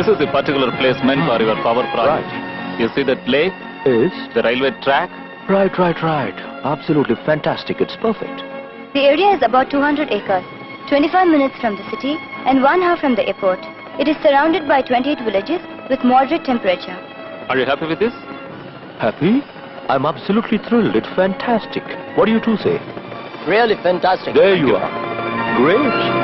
This is the particular placement for your power project. You see that lake? Is? The railway track? Right. Absolutely fantastic. It's perfect. The area is about 200 acres, 25 minutes from the city and 1 hour from the airport. It is surrounded by 28 villages with moderate temperature. Are you happy with this? Happy? I'm absolutely thrilled. It's fantastic. What do you two say? Really fantastic. There you are. Great.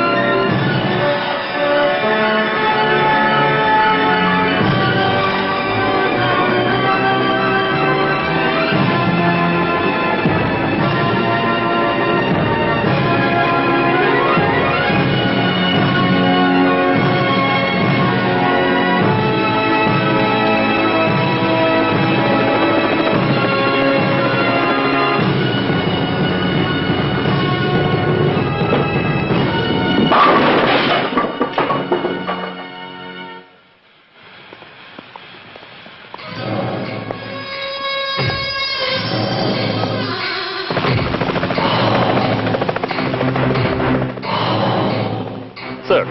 Sir,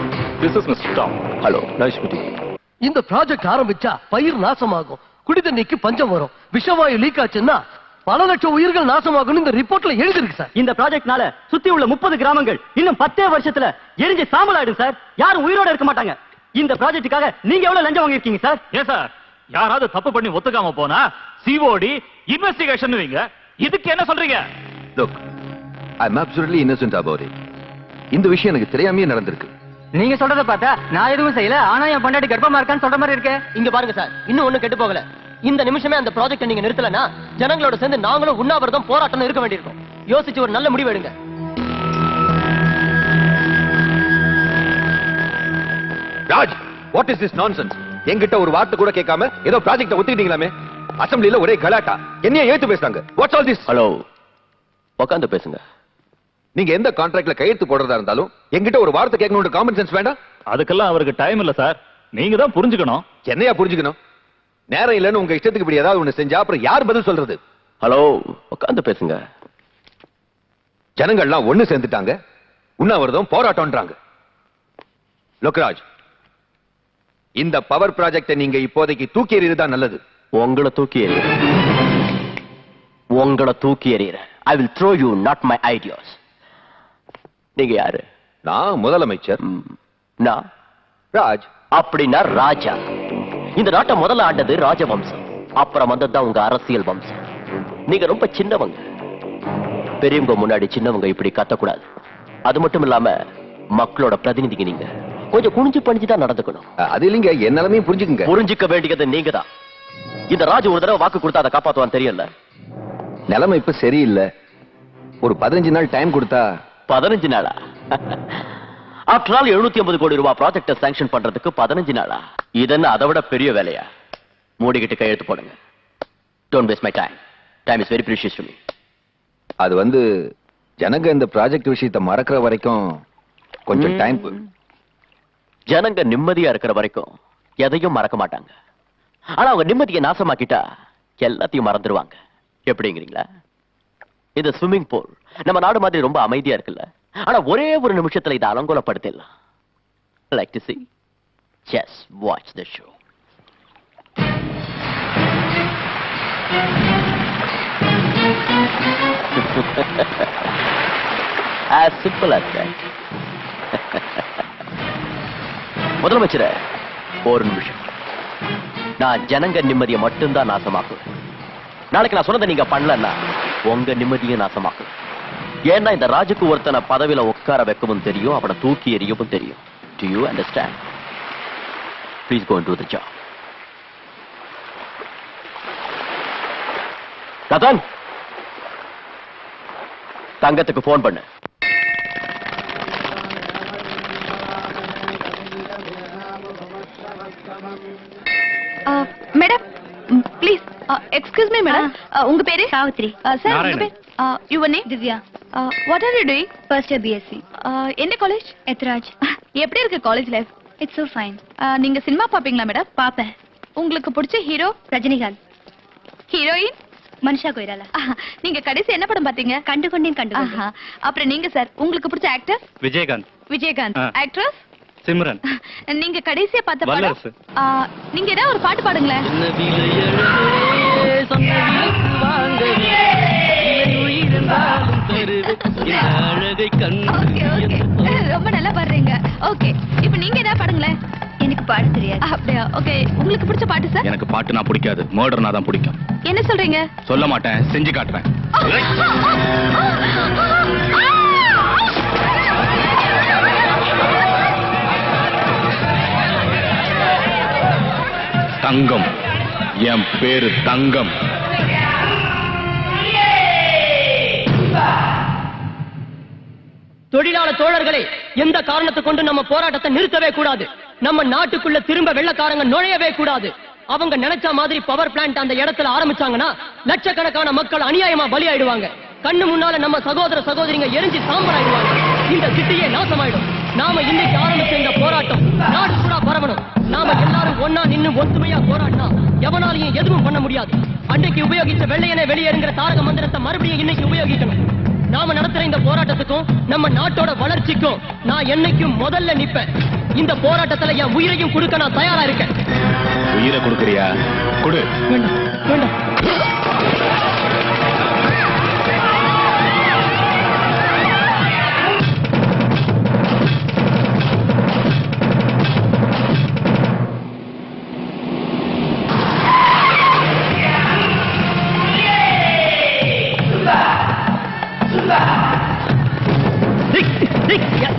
this is Mr. Tom. Hello. Nice meeting you. இந்த project ஆரம்பிச்சா பயிர் நாசமாகும், குடிதண்ணிக்கு பஞ்சம் வரும், விஷவாயு league ஆச்சுன்னா பல லட்சம் உயிர்கள் நாசமாகும் இந்த ரிப்போர்ட்ல எழுதிருக்கு சார். இந்த ப்ராஜெக்ட்னால சுத்தி உள்ள 30 கிராமங்கள் இன்னும் 10 வருஷத்துல எரிஞ்சு சாம்பல் ஆயிடும் சார். யாரும் உயிரோட இருக்க மாட்டாங்க. இந்த ப்ராஜெக்ட்டுக்காக நீங்க எவ்வளவு லஞ்சம் வாங்கிருக்கீங்க சார்? ஏன் சார், யாராவது தப்பு பண்ணி ஒத்துக்காம போனா சிஓடி இன்வெஸ்டிகேஷன் வைங்க. இதுக்கு என்ன சொல்றீங்க? Look, I'm absolutely innocent about it. இந்த விஷயம் எனக்கு தெரியாமயே நடந்திருக்கு. நீங்க சொல்றத பார்த்தா நான் எதுவும் செய்யல, ஆனா என் பொண்டாட்டி கர்ப்பமா இருக்கான்னு சொல்ற மாதிரி இருக்கே. இங்க பாருங்க சார், இன்னும் ஒண்ணும் கெட்டு போகல. இந்த நிமிஷமே அந்த ப்ராஜெக்ட் நீங்க நிறுத்தலனா ஜனங்களோட சேர்ந்து நாங்களும் உண்ணாவிரதம் போராட்டம் இருக்க வேண்டியிருக்கும். யோசிச்சு ஒரு நல்ல முடிவு எடுங்க. Raj, what is this nonsense? என்கிட்ட ஒரு வார்த்தை கூட கேட்காம ஏதோ ப்ராஜெக்ட்ட ஒத்துக்கிட்டீங்களாமே. அசெம்பிளில ஒரே கலாட்டா. என்னைய ஏத்து பேசுறாங்க. What's all this? ஹலோ. உட்கார்ந்து பேசுங்க. நீங்க எந்த கான்ட்ராக்ட்ல கையெழுத்து போடுறதா இருந்தாலும் என்கிட்ட ஒரு வார்த்தை கேட்கணும்னு காமன் சென்ஸ் வேண்டாம்? அதுக்கெல்லாம் அவருக்கு டைம் இல்ல சார். நீங்க தான் புரிஞ்சுக்கணும். என்னையா புரிஞ்சுக்கணும்? நேரம் இல்லன்னு உங்க இஷ்டத்துக்கு இப்படி ஏதாவது ஒண்ணு செஞ்சா அப்புறம் யார் பதில் சொல்றது? ஹலோ. உட்கார்ந்து பேசுங்க. ஜனங்கள்லாம் ஒண்ணு சேர்ந்துட்டாங்க. உண்ணாவிரதம் போராட்டம்ன்றாங்க. லோக்ராஜ், இந்த பவர் ப்ராஜெக்ட்டை நீங்க இப்போதைக்கு தூக்கி எறியறதா நல்லது. உங்களை தூக்கி எறியற. I will throw you, not my ideas. நீங்க யாரு? நான் முதலமைச்சர். நான் ராஜ். அப்படின்னா ராஜா. இந்த நாட்டை முதல்ல ஆண்டது ராஜவம்சம், அப்புறம் வந்ததுதான் உங்க அரசியல் வம்சம். நீங்க ரொம்ப சின்னவங்க. பெரியவங்க முன்னாடி சின்னவங்க இப்படி கத்தக்கூடாது. அது மட்டும் இல்லாம மக்களோட பிரதிநிதிங்க. நீங்க கொஞ்சம் குனிஞ்சு பணிஞ்சுதான் நடந்துக்கணும். அது இல்லைங்க, என் நிலைமையும் புரிஞ்சுக்குங்க. புரிஞ்சுக்க வேண்டியது நீங்க தான். இந்த ராஜு ஒரு தடவை வாக்கு கொடுத்தா அதை காப்பாத்துவான்னு தெரியல. நிலைமை இப்ப சரியில்லை. ஒரு 15 நாள் டைம் கொடுத்தா. 15 நாளா? ஆஃப்டர் ஆல் 750 கோடி ரூபாய் ப்ராஜெக்ட சாங்ஷன் பண்றதுக்கு 15 நாளா? இதென்ன அதை விட பெரிய வேலையா? மூடிக்கிட்டு கையெழுத்து போடுங்க. Don't waste my time. Time is very precious to me. அது ஜனங்க இந்த ப்ராஜெக்ட் விஷயத்தை மறக்கிற வரைக்கும் கொஞ்சம் டைம். ஜனங்க நிம்மதியா இருக்கிற வரைக்கும் எதையும் மறக்க மாட்டாங்க. ஆனா அவங்க நிம்மதியை நாசமாக்கிட்டா எல்லாத்தையும் மறந்துடுவாங்க. எப்படிங்கிறீங்களா? இது ஸ்விம்மிங் பூல் நம்ம நாடு மாதிரி ரொம்ப அமைதியா இருக்குல்ல, ஆனா ஒரே ஒரு நிமிஷத்துல இதை அலங்கோலப்படுத்திடலாம். Like to see? Just watch the show. As simple as that. முதலமைச்சரே, ஒரு நிமிஷம். நான் ஜனங்க நிம்மதியை மட்டும்தான் நாசமாக்குவேன். நாளைக்கு நான் சொன்னதை நீங்க பண்ணலன்னா உங்க நிம்மதியை நாசமாக்குவேன். ஏன்னா இந்த ராஜுக்கு ஒருத்தனை பதவியில உட்கார வைக்கவும் தெரியும், அவனை தூக்கி எறியவும் தெரியும். Do you understand? Please go and do the job. Ratan, தங்கத்துக்கு போன் பண்ணு. Madam please excuse me madam, உங்க பேரு? சாவித்ரி. சார் உங்க பேர்? Your name? Divya. What are you doing? First year BSc. என்ன காலேஜ்? எத்ராஜ். எப்படி இருக்கு college life? It's so fine. நீங்க சினிமா பாப்பீங்களா மேடம்? பாப்பேன். உங்களுக்கு பிடிச்ச ஹீரோ? ரஜினிகாந்த். ஹீரோயின்? மனிஷா கொய்ராலா. நீங்க கடைசி என்ன படம் பாத்தீங்க? கண்டுகொண்டேன். அப்புறம் நீங்க சார் உங்களுக்கு பிடிச்ச ஆக்டர்? விஜயகாந்த். விஜயகாந்த். ஆக்ட்ரஸ்? சிம்ரன். நீங்க கடைசியா பார்த்த படம் வல்லரசு. நீங்க ஏதாவது ஒரு பாட்டு பாடுங்களேன். ரொம்ப நல்லா பாடுறீங்க. ஓகே, இப்போ நீங்க ஏதாவது பாடுங்களேன். எனக்கு பாட தெரியாது. அப்படியா? ஓகே, உங்களுக்கு பிடிச்ச பாட்டு சார்? எனக்கு பாட்டுனா பிடிக்காது, மர்டர்னா தான் பிடிக்கும். என்ன சொல்றீங்க? சொல்ல மாட்டேன், செஞ்சு காட்டுறேன். தங்கம், என் பேரு தங்கம். தொழிலாளர் தோழர்களே, எந்த காரணத்தை கொண்டு நம்ம போராட்டத்தை நிறுத்தவே கூடாது. நம்ம நாட்டுக்குள்ள திரும்ப வெள்ளக்காரங்க நுழையவே கூடாது. அவங்க நினைச்ச மாதிரி பவர் பிளான்ட் அந்த இடத்துல ஆரம்பிச்சாங்கன்னா லட்சக்கணக்கான மக்கள் அநியாயமா பலியாயிடுவாங்க. கண்ணு முன்னால நம்ம சகோதர சகோதரிங்க எரிஞ்சு சாம்பலாயிடுவாங்க. இந்த சிட்டியே நாசமாயிடும். நாம இன்னைக்கு ஆரம்பிச்ச இந்த போராட்டம் நாடு கூட பரவணும். நாம எல்லாரும் ஒன்னா நின்னு ஒத்துமையா போராடினா எவனாலையும் எதுவும் பண்ண முடியாது. அன்னைக்கு உபயோகிச்ச வெள்ளையனே வெளியேறுங்கிற தாரக மந்திரத்தை மறுபடியும் இன்னைக்கு உபயோகிக்கணும். நாம நடத்துற இந்த போராட்டத்துக்கும் நம்ம நாட்டோட வளர்ச்சிக்கும் நான் என்னைக்கும் முதல்ல நிப்பேன். இந்த போராட்டத்துல என் உயிரையும் கொடுக்க நான் தயாரா இருக்கேன். உயிரை கொடுக்கறியா? கொடு. வேண்டாம் வேண்டாம்.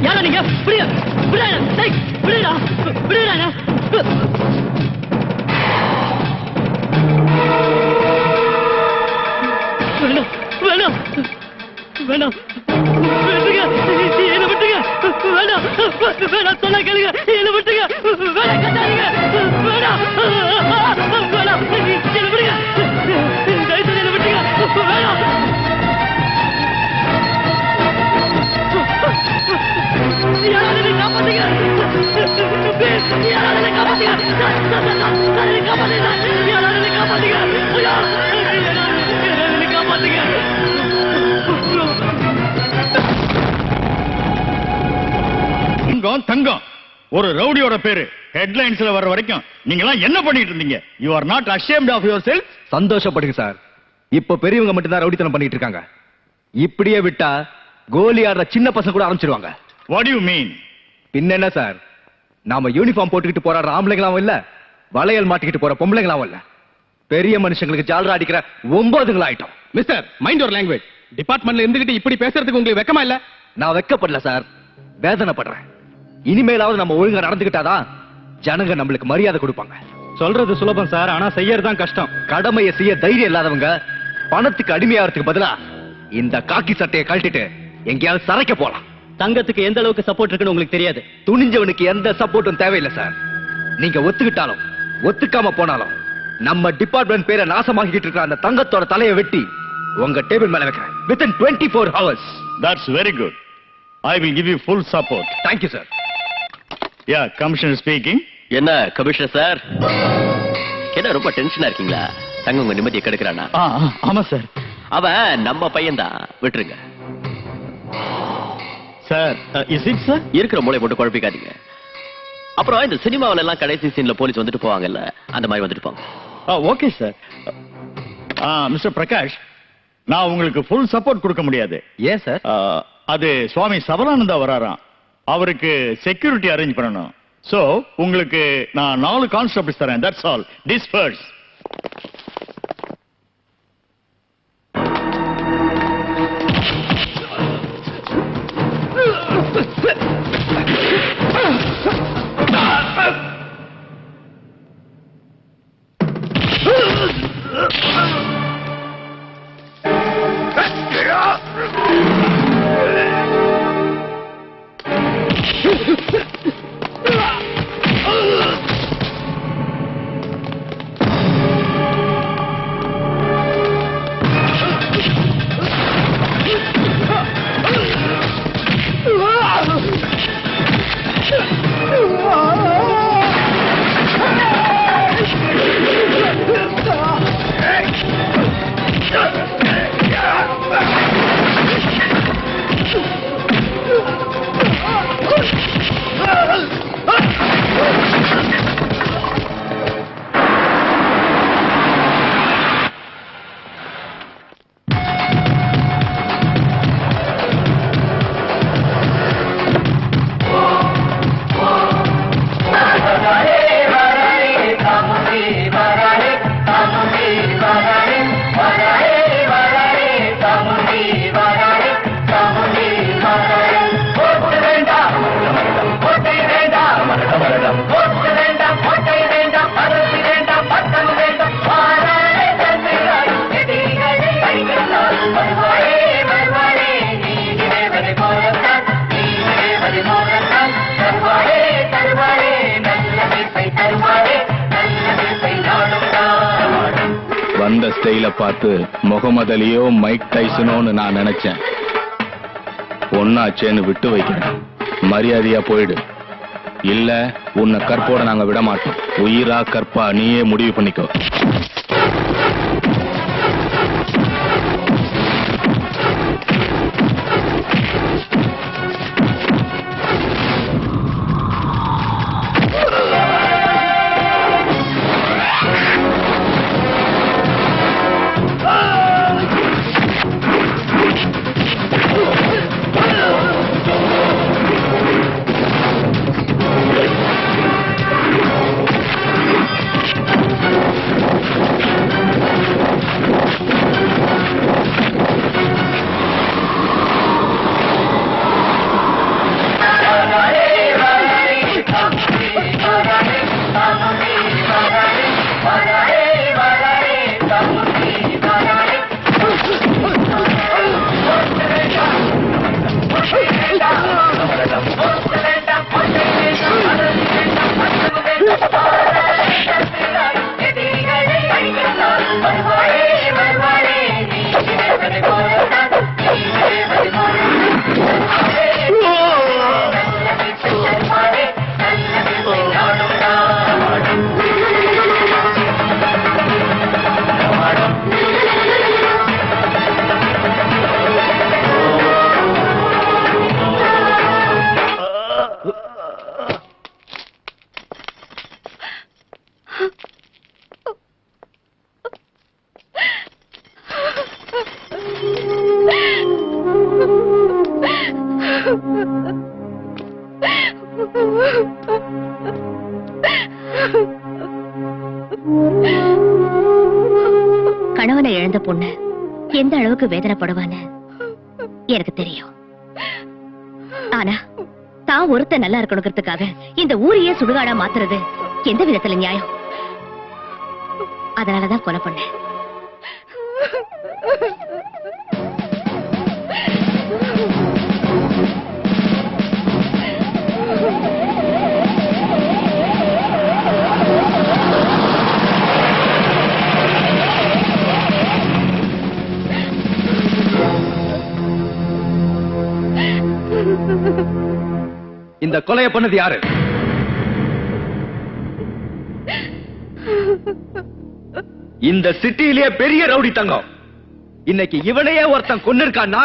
யாரா நீங்க? வேண்டாம் என்ன விட்டுங்க. வேண்டாம் வேண்டாம் சொன்னா கேளுங்க. என்ன விட்டுங்க. வேண்டாம் கட்டாதீங்க. வேண்டாம் வேண்டாம் என்ன விடுங்க. தயவுசெய்து என்ன விட்டுங்க. வேண்டாம். யாராவது காப்பாத்துங்க. யாராவது காப்பாத்துங்க. யாராவது காப்பாத்துங்க. காப்பாத்துங்க. தங்கம் ஒரு ரவுடியோட பேரு ஹெட்லைன்ஸ்ல வர்ற வரைக்கும் நீங்க எல்லாம் என்ன பண்ணிட்டு இருந்தீங்க? You are not ashamed of yourself. சந்தோஷப்படுங்க சார். இப்ப பெரியவங்க மட்டும் தான் ரவுடித்தனம் பண்ணிட்டு இருக்காங்க. இப்படியே விட்டா கோலி ஆடுற சின்ன பசங்க கூட ஆரம்பிச்சிருவாங்க. What you mean? பின்ன என்ன சார், நாம யூனிஃபார்ம் போட்டுக்கிட்டு போராடுற ஆம்பளைங்களாவும் இல்ல, வளையல் மாட்டிக்கிட்டு போற பொம்பளைங்களாவும் இல்ல, பெரிய மனுஷங்களுக்கு ஜாலரா அடிக்கிற 9 ஆயிட்டோம். Mister, mind your language. டிபார்ட்மெண்ட்ல இருந்துகிட்டு இப்படி பேசுறதுக்கு உங்களுக்கு வெக்கமா இல்ல? நான் வெக்கப்படல சார், வேதனைப்படுறேன். இனிமேலாவது நம்ம ஒழுங்கா நடந்துகிட்டாதான் ஜனங்க நம்மளுக்கு மரியாதை கொடுப்பாங்க. சொல்றது சுலபம் சார், ஆனா செய்யறதுதான் கஷ்டம். கடமையை செய்ய தைரியம் இல்லாதவங்க பணத்துக்கு அடிமையாகிறதுக்கு பதிலா இந்த காக்கி சட்டையை கழட்டிட்டு எங்கேயாவது சரைக்க போலாம். தங்கத்துக்கு எந்த அளவுக்கு சப்போர்ட் இருக்குன்னு உங்களுக்கு தெரியாது. துணிஞ்சவனுக்கு எந்த சப்போர்ட்டும் தேவையில்லை சார். நீங்க ஒத்துக்கிட்டாலும் ஒத்துக்காம போனாலும் நம்ம டிபார்ட்மெண்ட் பேரை நாசமாக்கிட்டு இருக்கிற அந்த தங்கத்தோட தலையை வெட்டி உங்க டேபிள் மேல வைக்கிறேன். within 24 hours. That's very good. I will give you full support. Thank you, sir. Yeah, Commissioner speaking. என்ன கமிஷனர் சார், என்ன ரொம்ப டென்ஷனா இருக்கீங்களா? தங்க உங்க நிம்மதியை கெடுக்கிறானா? ஆமா சார். அவன் நம்ம பையன்தான், விட்டுருங்க சார். Is it sir? இருக்கிற மூளை போட்டு குழப்பிக்காதீங்க. அப்புறம் இந்த சினிமாவில எல்லாம் கடைசி சீன்ல போலீஸ் வந்துட்டு போவாங்கல்ல, அந்த மாதிரி வந்துட்டு போங்க. Okay sir. மிஸ்டர் பிரகாஷ், நான் உங்களுக்கு ஃபுல் சப்போர்ட் கொடுக்க முடியாது. ஏன் சார்? அது சுவாமி சபலானந்தா வராராம், அவருக்கு செக்யூரிட்டி அரேஞ்ச் பண்ணணும். சோ உங்களுக்கு நான் 4 கான்ஸ்டபிள்ஸ் தரேன். That's all. டிஸ்பர்ஸ். ஸ்டைல பார்த்து முகமது அலியோ மைக் டைசனோன்னு நான் நினைச்சேன். ஒன்னாச்சேன்னு விட்டு வைக்கிறேன். மரியாதையா போயிடு. இல்ல உன்னை கற்போட நாங்க விட மாட்டோம். உயிரா கற்பா நீயே முடிவு பண்ணிக்கோ. கணவனை இழந்த பொண்ணு எந்த அளவுக்கு வேதனைப்படுவான்னு எனக்கு தெரியும். ஆனா தான் ஒருத்த நல்லா இருக்கணுங்கிறதுக்காக இந்த ஊரையே சுடுகாடா மாத்துறது எந்த விதத்துல நியாயம்? அதனாலதான் கொலை பண்ணேன். இந்த கொலையை பண்ணது யாரு? இந்த சிட்டியிலேயே பெரிய ரவுடி தங்கம். இன்னைக்கு இவனையே ஒருத்தன் கொன்னிருக்கான்னா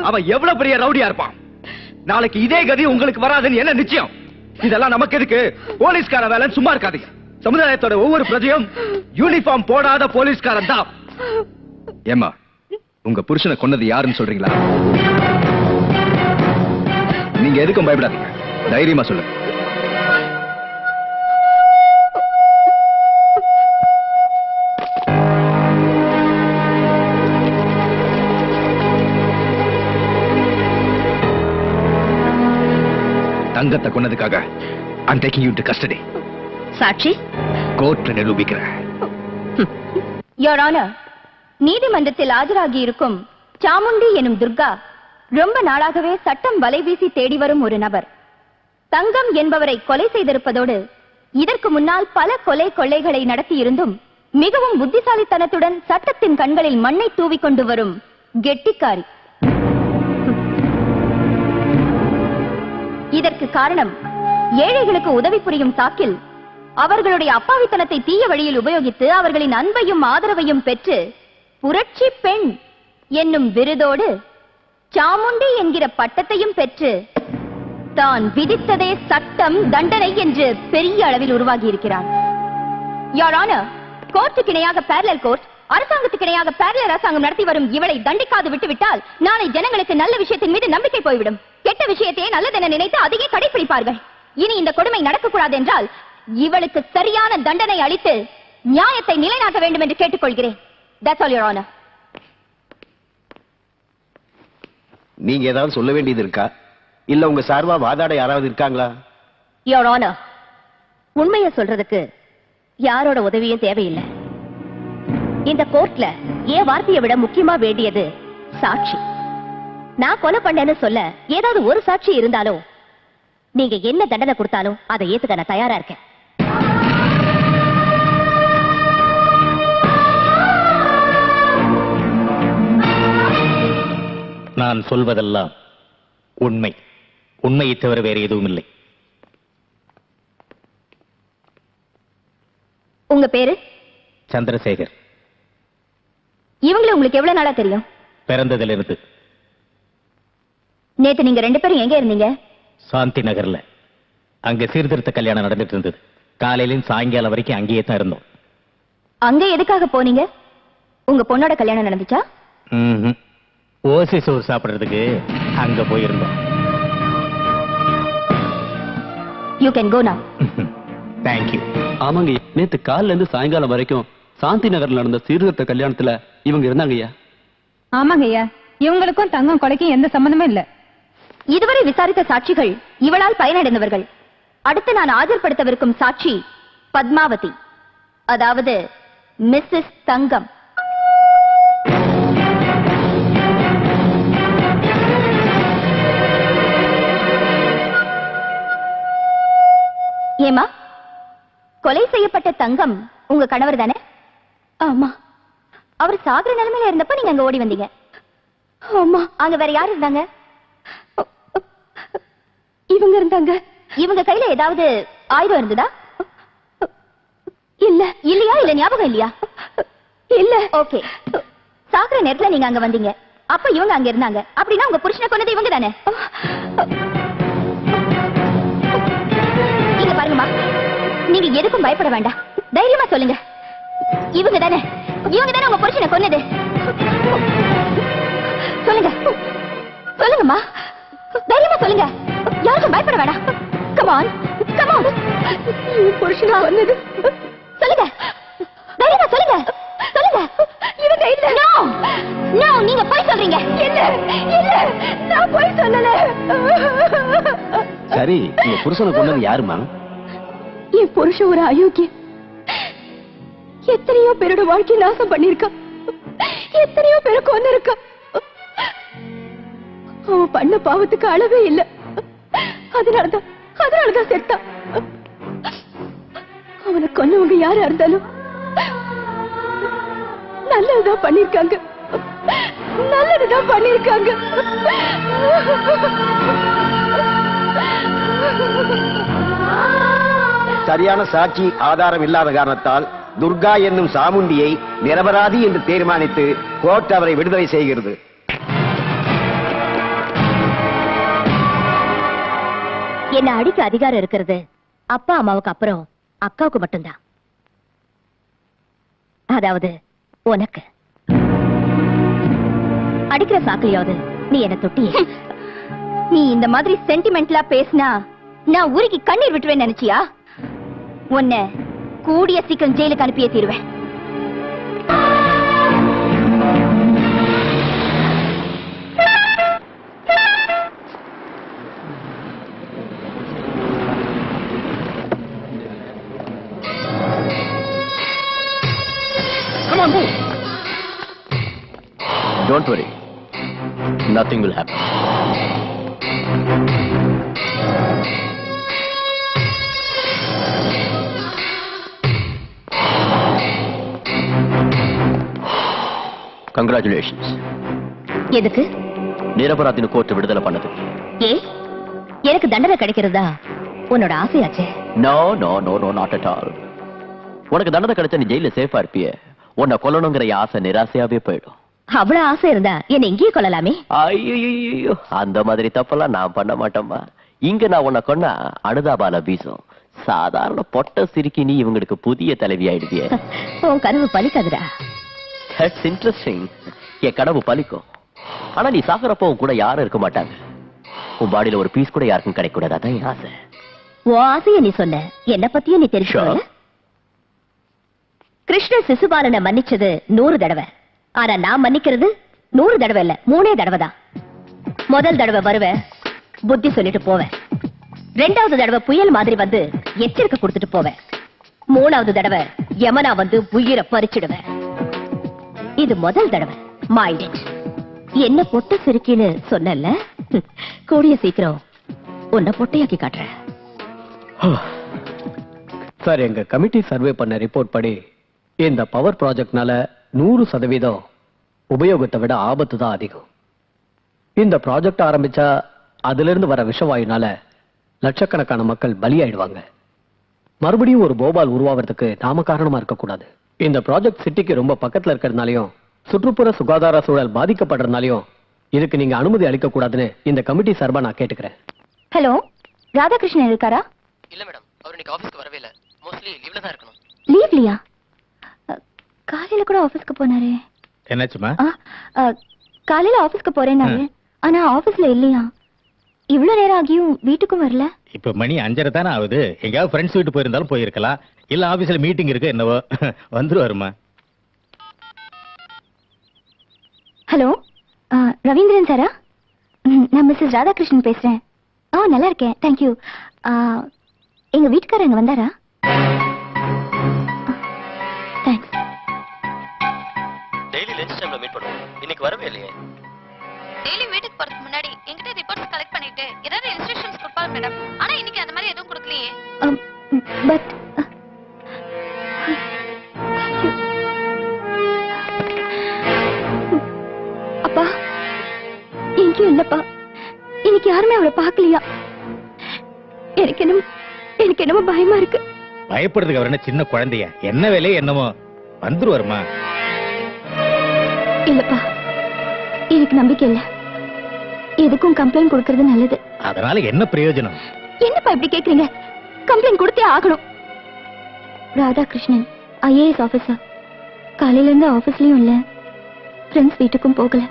அவன் எவ்வளவு பெரிய ரவுடியா இருப்பான். நாளைக்கு இதே கதி உங்களுக்கு வராதுன்னு என்ன நிச்சயம்? இதெல்லாம் நமக்கு எதுக்கு? போலீஸ்கார வேலை சும்மா இருக்காதீங்க. சமுதாயத்தோட ஒவ்வொரு பிரஜையும் யூனிஃபார்ம் போடாத போலீஸ்காரன் தான். ஏமா உங்க புருஷனை கொன்னது யாருன்னு சொல்றீங்களா? நீங்க எதுக்கும் பயப்படாதீங்க, தைரியமா சொல்லுங்க. தங்கத்தை கொன்னதுக்காக I'm taking you into custody. சாட்சி கோர்ட்ல நிரூபிக்கிறேன். Your Honor, நீதிமன்றத்தில் ஆஜராகி இருக்கும் சாமுண்டி எனும் துர்கா ரொம்ப நாளாகவே சட்டம் வலைவீசி தேடி வரும் ஒரு நபர். தங்கம் என்பவரை கொலை செய்திருப்பதோடு இதற்கு முன்னால் பல கொலை கொள்ளைகளை நடத்தியிருந்தும் மிகவும் புத்திசாலித்தனத்துடன் சட்டத்தின் கண்களில் மண்ணை தூவிக் கொண்டு வரும் கெட்டிக்காரி. இதற்கு காரணம் ஏழைகளுக்கு உதவி புரியும் சாக்கில் அவர்களுடைய அப்பாவித்தனத்தை தீய வழியில் உபயோகித்து அவர்களின் அன்பையும் ஆதரவையும் பெற்று புரட்சி பெண் என்னும் விருதோடு சாமுண்டி என்கிற பட்டத்தையும் பெற்று தான் விதித்ததே சட்டம் தண்டனை என்று பெரிய அளவில் உருவாகி இருக்கிறார். Your Honor, கோர்ட்டுக்கு இணையாக parallel கோர்ட், அரசாங்கத்துக்கு இணையாக parallel அரசாங்கம் நடத்தி வரும் இவளை தண்டிக்காது விட்டுவிட்டால் நாளை ஜனங்களுக்கு நல்ல விஷயத்தின் மீது நம்பிக்கை போய்விடும். கெட்ட விஷயத்தையே நல்லதென நினைத்து அதையே கடைபிடிப்பார்கள். இனி இந்த கொடுமை நடக்கக்கூடாது என்றால் இவளுக்கு சரியான தண்டனை அளித்து நியாயத்தை நிலைநாட்ட வேண்டும் என்று கேட்டுக்கொள்கிறேன். That's all, Your Honor. நீங்க ஏதாவது சொல்ல வேண்டியது இருக்கா? இல்ல உங்க சார்பா வாதாட யாராவது இருக்காங்களா? Your Honor, உண்மையை சொல்றதுக்கு யாரோட உதவியும் தேவையில்லை. இந்த கோர்ட்ல என் வார்த்தையை விட முக்கியமா வேண்டியது சாட்சி. நான் கொலை பண்ணேன்னு சொல்ல ஏதாவது ஒரு சாட்சி இருந்தாலும் நீங்க என்ன தண்டனை கொடுத்தாலும் அதை ஏத்துக்க நான் தயாரா இருக்கேன். நான் சொல்வதெல்லாம் உண்மை. உண்மையை தவிர வேறு எதுவும் இல்லை. உங்க பேரு? சந்திரசேகர். இவங்களை உங்களுக்கு எவ்வளவு நாளா தெரியும்? பிறந்ததிலிருந்து. நேத்து நீங்க 2 பேரும் எங்க இருந்தீங்க? சாந்தி நகர்ல. அங்க சீர்திருத்த கல்யாணம் நடந்துட்டு இருந்தது. காலையிலும் சாயங்காலம் வரைக்கும் அங்கேயே தான் இருந்தோம். அங்க எதுக்காக போனீங்க? உங்க பொண்ணோட கல்யாணம் நடந்துச்சா? ஓசி சோறு சாப்பிடுறதுக்கு அங்க போயிருந்தோம். யூ கேன் கோ நவ. தேங்க்யூ. ஆமாங்க, நேத்து காலையில இருந்து சாயங்காலம் வரைக்கும் சாந்தி நகர்ல நடந்த சீர்திருத்த கல்யாணத்துல இவங்க இருந்தாங்க ஐயா. ஆமாங்க ஐயா, இவங்களுக்கும் தங்கம் கொலைக்கும் எந்த சம்பந்தமும் இல்ல. இதுவரை விசாரித்த சாட்சிகள் இவளால் பயனடைந்தவர்கள். அடுத்து நான் ஆஜர்படுத்தவிருக்கும் சாட்சி பத்மாவதி, அதாவது மிஸ்ஸஸ் தங்கம். ஏமா, கொலை செய்யப்பட்ட தங்கம் உங்க கணவர் தானே? ஆமா. அவர் சாகுற நிலைமையில இருந்தப்ப நீங்க அங்க ஓடி வந்தீங்க. ஆமா. அங்க வேற யார் இருந்தாங்க? இவங்க இருந்தாங்க. இவங்க கையில ஏதாவது ஆயுதம் இருந்ததா? இல்ல. இல்லையா? இல்ல ஞாபகம் இல்லையா? இல்ல. ஓகே. சாகுற நேரத்துல நீங்க அங்க வந்தீங்க, அப்ப இவங்க அங்க இருந்தாங்க. அப்படின்னா உங்க புருஷனை கொன்னது இவங்க தானே? இங்க பாருங்கம்மா, நீங்க எதுக்கும் பயப்பட வேண்டாம். தைரியமா சொல்லுங்க, இவங்க தானே உங்க புருஷனை கொன்னது? சொல்லுங்க, சொல்லுங்கம்மா, தைரியமா சொல்லுங்க. யாருக்கும் பயப்பட வேண்டாம். Come on, come on. புருஷனை கொன்னது சொல்லுங்க, தைரியமா சொல்லுங்க, சொல்லுங்க. இவங்க இல்ல. நோ நோ, நீங்க போய் சொல்றீங்க. இல்ல இல்ல, நான் போய் சொல்லல. சரி, உங்க புருஷனை கொண்டது யாருமா? என் புருஷன் ஒரு அயோக்கியன். எத்தனையோ பேரோட வாழ்க்கை நாசம் பண்ணிருக்கான், எத்தனையோ பேரை கொண்டு இருக்கான். அவன் பண்ண பாவத்துக்கு அளவே இல்ல. அதனாலதான் செத்தான். அவனை கொன்னவங்க யாரா இருந்தாலும் நல்லதுதான் பண்ணிருக்காங்க, நல்லதுதான் பண்ணிருக்காங்க. சரியான சாட்சி ஆதாரம் இல்லாத காரணத்தால் துர்கா என்னும் சாமுண்டியை நிரபராதி என்று தீர்மானித்து கோர்ட் அவரை விடுதலை செய்கிறது. என்ன அடிக்க அதிகாரம் இருக்கிறது அப்பா அம்மாவுக்கு அப்புறம் அக்காவுக்கு மட்டும்தான். அதாவது உனக்கு. அடிக்கிற சாக்கிலையாவது நீ என்ன தொட்டிய? நீ இந்த மாதிரி சென்டிமெண்ட்லா பேசினா நான் உருகி கண்ணீர் விட்டுவேன் நினைச்சியா? உன்னை கூடிய சீக்கிரம் ஜெயிலுக்கு அனுப்பியே தீருவேன். Come on, move. Don't worry. Nothing will happen. Congratulations. எதுக்கு? நிரபராதின்னு கோர்ட் விடுதலை பண்ணது. ஏ, எனக்கு தண்டனை கிடைக்கிறதா உன்னோட ஆசையாச்சே? No, no, no, no, not at all. உனக்கு தண்டனை கிடைச்சா நீ ஜெயில சேஃபா இருப்பிய. உன்னை கொல்லணுங்கிற ஆசை நிராசையாவே போயிடும். அவ்வளவு ஆசை இருந்தா என்ன இங்கேயே கொள்ளலாமே? ஐயோ, அந்த மாதிரி தப்பெல்லாம் நான் பண்ண மாட்டேம்மா. இங்க நான் உன்னை கொன்னா அனுதாபால வீசும். சாதாரண பொட்ட சிரிக்கி நீ இவங்களுக்கு புதிய தலைவி ஆயிடுவிய. உன் கனவு பலிக்காதுடா. That's interesting. என் கனவு பலிக்கும். ஆனா நீ சாகுறப்போ உன் கூட யாரும் இருக்க மாட்டாங்க. உன் பாடியில ஒரு பீஸ் கூட யாருக்கும் கிடைக்க கூடாது. அதான் என் ஆசை. உன் ஆசைய நீ சொன்ன, என்ன பத்தியும் நீ தெரிஞ்சுக்கோ. கிருஷ்ண சிசுபாலனை மன்னிச்சது 100 தடவை. ஆனா நான் மன்னிக்கிறது 100 தடவை இல்ல, 3 தடவை தான். முதல் தடவை வருவேன், புத்தி சொல்லிட்டு போவேன். 2வது தடவை புயல் மாதிரி வந்து எச்சரிக்கை கொடுத்துட்டு போவேன். 3வது தடவை யமனா வந்து உயிரை பறிச்சிடுவேன். இது முதல் தடவை. Mind it. என்ன பொட்ட சிரிக்கின்னு சொன்னல, கூடிய சீக்கிரம் உன்னை பொட்டையாக்கி காட்டுறேன். சார், எங்க கமிட்டி சர்வே பண்ண ரிப்போர்ட் படி இந்த பவர் ப்ராஜெக்ட்னால 100% உபயோகத்தை விட ஆபத்து தான் அதிகம். இந்த ப்ராஜெக்ட் ஆரம்பிச்சா அதுல இருந்து வர விஷவாயுனால லட்சக்கணக்கான மக்கள் பலியாயிடுவாங்க. மறுபடியும் ஒரு போபால் உருவாகிறதுக்கு நாம காரணமா இருக்கக்கூடாது. இந்த ப்ராஜெக்ட் சிட்டிக்கு ரொம்ப பக்கத்துல இருக்கிறதுனாலயும் சுற்றுப்புற சுகாதார சூழல் பாதிக்கப்படுறதுனாலயும் இதுக்கு நீங்க அனுமதி அளிக்க கூடாதுன்னு இந்த கமிட்டி சார்பா நான் கேட்டுக்கிறேன். ஹலோ, ராதாகிருஷ்ணன் இருக்காரா? இல்ல மேடம், அவர் இன்னைக்கு ஆபீஸ்க்கு வரவே இல்ல. மோஸ்ட்லி லீவ்ல தான் இருக்கணும். லீவ்லியா? காலையில கூட ஆபீஸ்க்கு போனாரே. என்னாச்சுமா? காலையில ஆபீஸ்க்கு போறேன்னாரு, ஆனா ஆபீஸ்ல இல்லையா. இவ்வளவு நேரம் ஆகியும் வீட்டுக்கும் வரல. இப்ப மணி 5:30 தானே ஆகுது. எங்கயாவது ஃப்ரெண்ட்ஸ் வீட்டு போயிருந்தாலும் போயிருக்கலாம். இல்ல ஆபீஸ்ல மீட்டிங் இருக்கு என்னவோ. வந்துருவாருமா. ஹலோ, ரவீந்திரன் சாரா? நான் மிஸ்ஸஸ் ராதாகிருஷ்ணன் பேசுறேன். நல்லா இருக்கேன், தேங்க்யூ. எங்க வீட்டுக்காரங்க வந்தாரா? தேங்க்ஸ். டெய்லி லஞ்ச் டைம்ல மீட் பண்ணுவோம். இன்னைக்கு வரவே இல்லையே. டெய்லி வீட்டுக்கு போறதுக்கு முன்னாடி என்கிட்ட ரிப்போர்ட்ஸ் கலெக்ட் பண்ணிட்டு ஏதாவது இன்ஸ்ட்ரக்ஷன்ஸ் கொடுப்பாரு மேடம். ஆனா இன்னைக்கு அந்த மாதிரி எதுவும் கொடுக்கலையே. பட் அப்பா எங்கேயும் இல்லப்பா. இன்னைக்கு யாருமே அவரை பார்க்கலையா? எனக்கு என்னமோ பயமா இருக்கு. பயப்படுறதுக்கு அவர் என்ன சின்ன குழந்தையா? என்ன வேலையே என்னமோ வந்துருவாருமா. இல்லப்பா, எனக்கு நம்பிக்கை இல்ல. எதுக்கும் கம்ப்ளைண்ட் கொடுக்கறது நல்லது. அதனால என்ன பிரயோஜனம்? என்னப்பா இப்படி கேக்குறீங்க? கம்ப்ளைண்ட் கொடுத்தே ஆகணும். Radhakrishnan IAS officer. காலையில இருந்து ஆபீஸ்லயும் இல்ல, ஃப்ரெண்ட்ஸ் வீட்டுக்கும் போகல.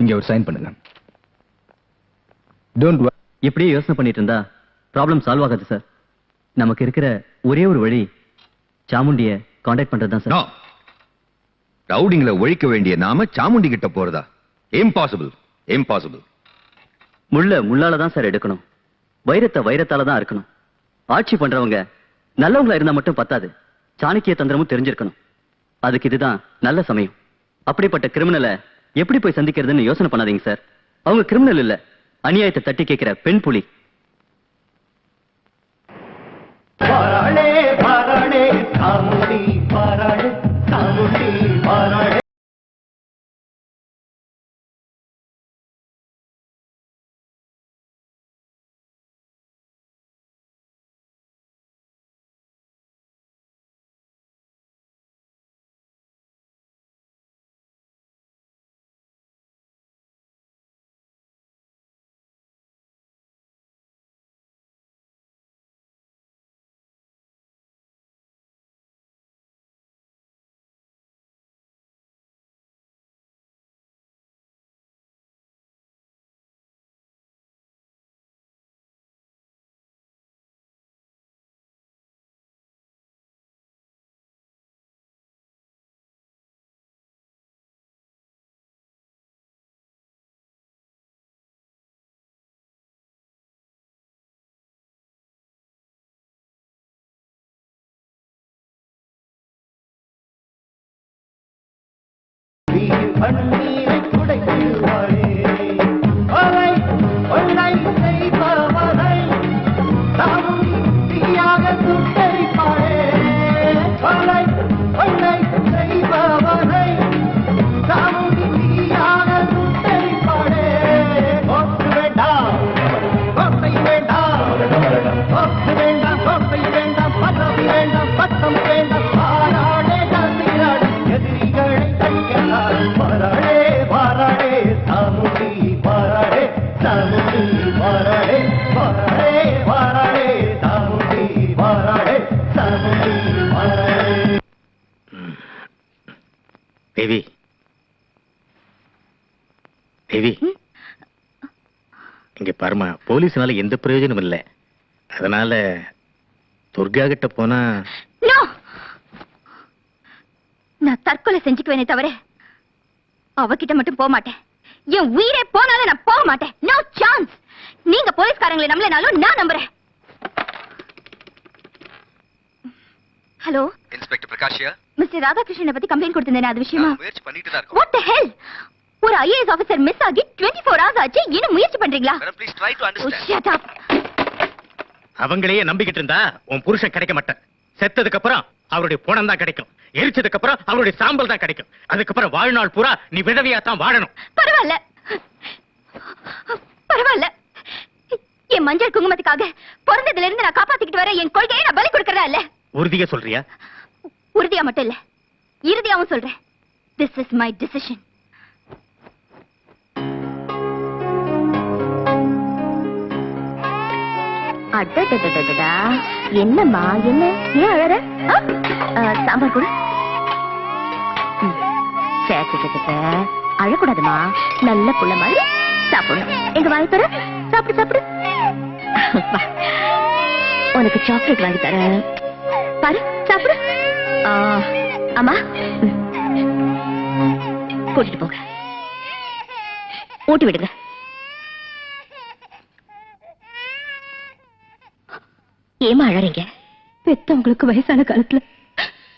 இங்க ஒரு சைன் பண்ணுங்க. Don't worry. இப்படியே யோசனை பண்ணிட்டு இருந்தா ப்ராப்ளம் சால்வ் ஆகாது சார். நமக்கு இருக்கிற ஒரே ஒரு வழி சாமுண்டிய கான்டாக்ட் பண்றதுதான் சார். நோ, ரவுடிங்களை ஒழிக்க வேண்டிய நாம சாமுண்டி கிட்ட போறதா? Impossible, impossible. முள்ளால தான் சார் எடுக்கணும். வைரத்தை வைரத்தால தான் இருக்கணும். ஆட்சி பண்றவங்க நல்லவங்களா இருந்தா மட்டும் பத்தாது, சாணக்கிய தந்திரமும் தெரிஞ்சிருக்கணும். அதுக்கு இதுதான் நல்ல சமயம். அப்படிப்பட்ட கிரிமினலை எப்படி போய் சந்திக்கிறதுன்னு யோசனை பண்ணாதீங்க சார். அவங்க கிரிமினல் இல்ல, அநியாயத்தை தட்டி கேட்கிற பெண் புலி. தேவி, தேவி, இங்க பாருமா, போலீஸ்னால எந்த பிரயோஜனம் இல்லை. அதனால துர்கா கிட்ட போனா நான் தற்கொலை செஞ்சுக்குவேனே தவிர அவகிட்ட மட்டும் போக மாட்டேன். என் உயிரே போனாலும் நான் போக மாட்டேன். No chance. நீங்க போலீஸ்காரங்களை நம்பலனாலும் நான் நம்புறேன். ஹலோ, இன்ஸ்பெக்டர் பிரகாஷியா? மிஸ்டர் ராதாகிருஷ்ணனை பத்தி கம்ப்ளைண்ட் கொடுத்திருந்தேன், அது விஷயமா? முயற்சி பண்ணிட்டு தான் இருக்கோம். What the hell? ஒரு IAS ஆபீசர் மிஸ் ஆகி 24 hours ஆச்சு, இன்னும் முயற்சி பண்றீங்களா? Madam please try to understand. Shut up. அவங்களையே நம்பிக்கிட்டு இருந்தா உன் புருஷன் கிடைக்க மாட்டான். செத்ததுக்கு அப்புறம் அவருடைய பணம் தான் கிடைக்கும். எரிச்சதுக்கு அப்புறம் அவருடைய சாம்பல் தான் கிடைக்கும். அதுக்கப்புறம் வாழ்நாள் பூரா நீ விதவையா தான் வாழணும். பரவாயில்ல பரவாயில்ல, என் மஞ்சள் குங்குமத்துக்காக பிறந்ததுல இருந்து நான் காப்பாத்திக்கிட்டு வர என் கொள்கையை நான் பலி கொடுக்கறதா இல்ல. உறுதியா சொல்றியா? உறுதியா மட்டும் இல்ல, இறுதியாவும் சொல்றேன். This is my decision. அடடடடடா, என்னம்மா என்ன, ஏன் அழற? சாம்பார் கூட சேர்த்துக்கிட்ட அழக்கூடாதுமா, நல்ல புள்ள மாதிரி சாப்பிடணும். எங்க வாங்கி தர, சாப்பிடு சாப்பிடு. உனக்கு சாக்லேட் வாங்கி தர, பாரு சாப்பிடு. அம்மா கூட்டிட்டு போங்க, ஊட்டி விடுங்க. ஏமா அழறீங்க? பெத்தவங்களுக்கு வயசான காலத்துல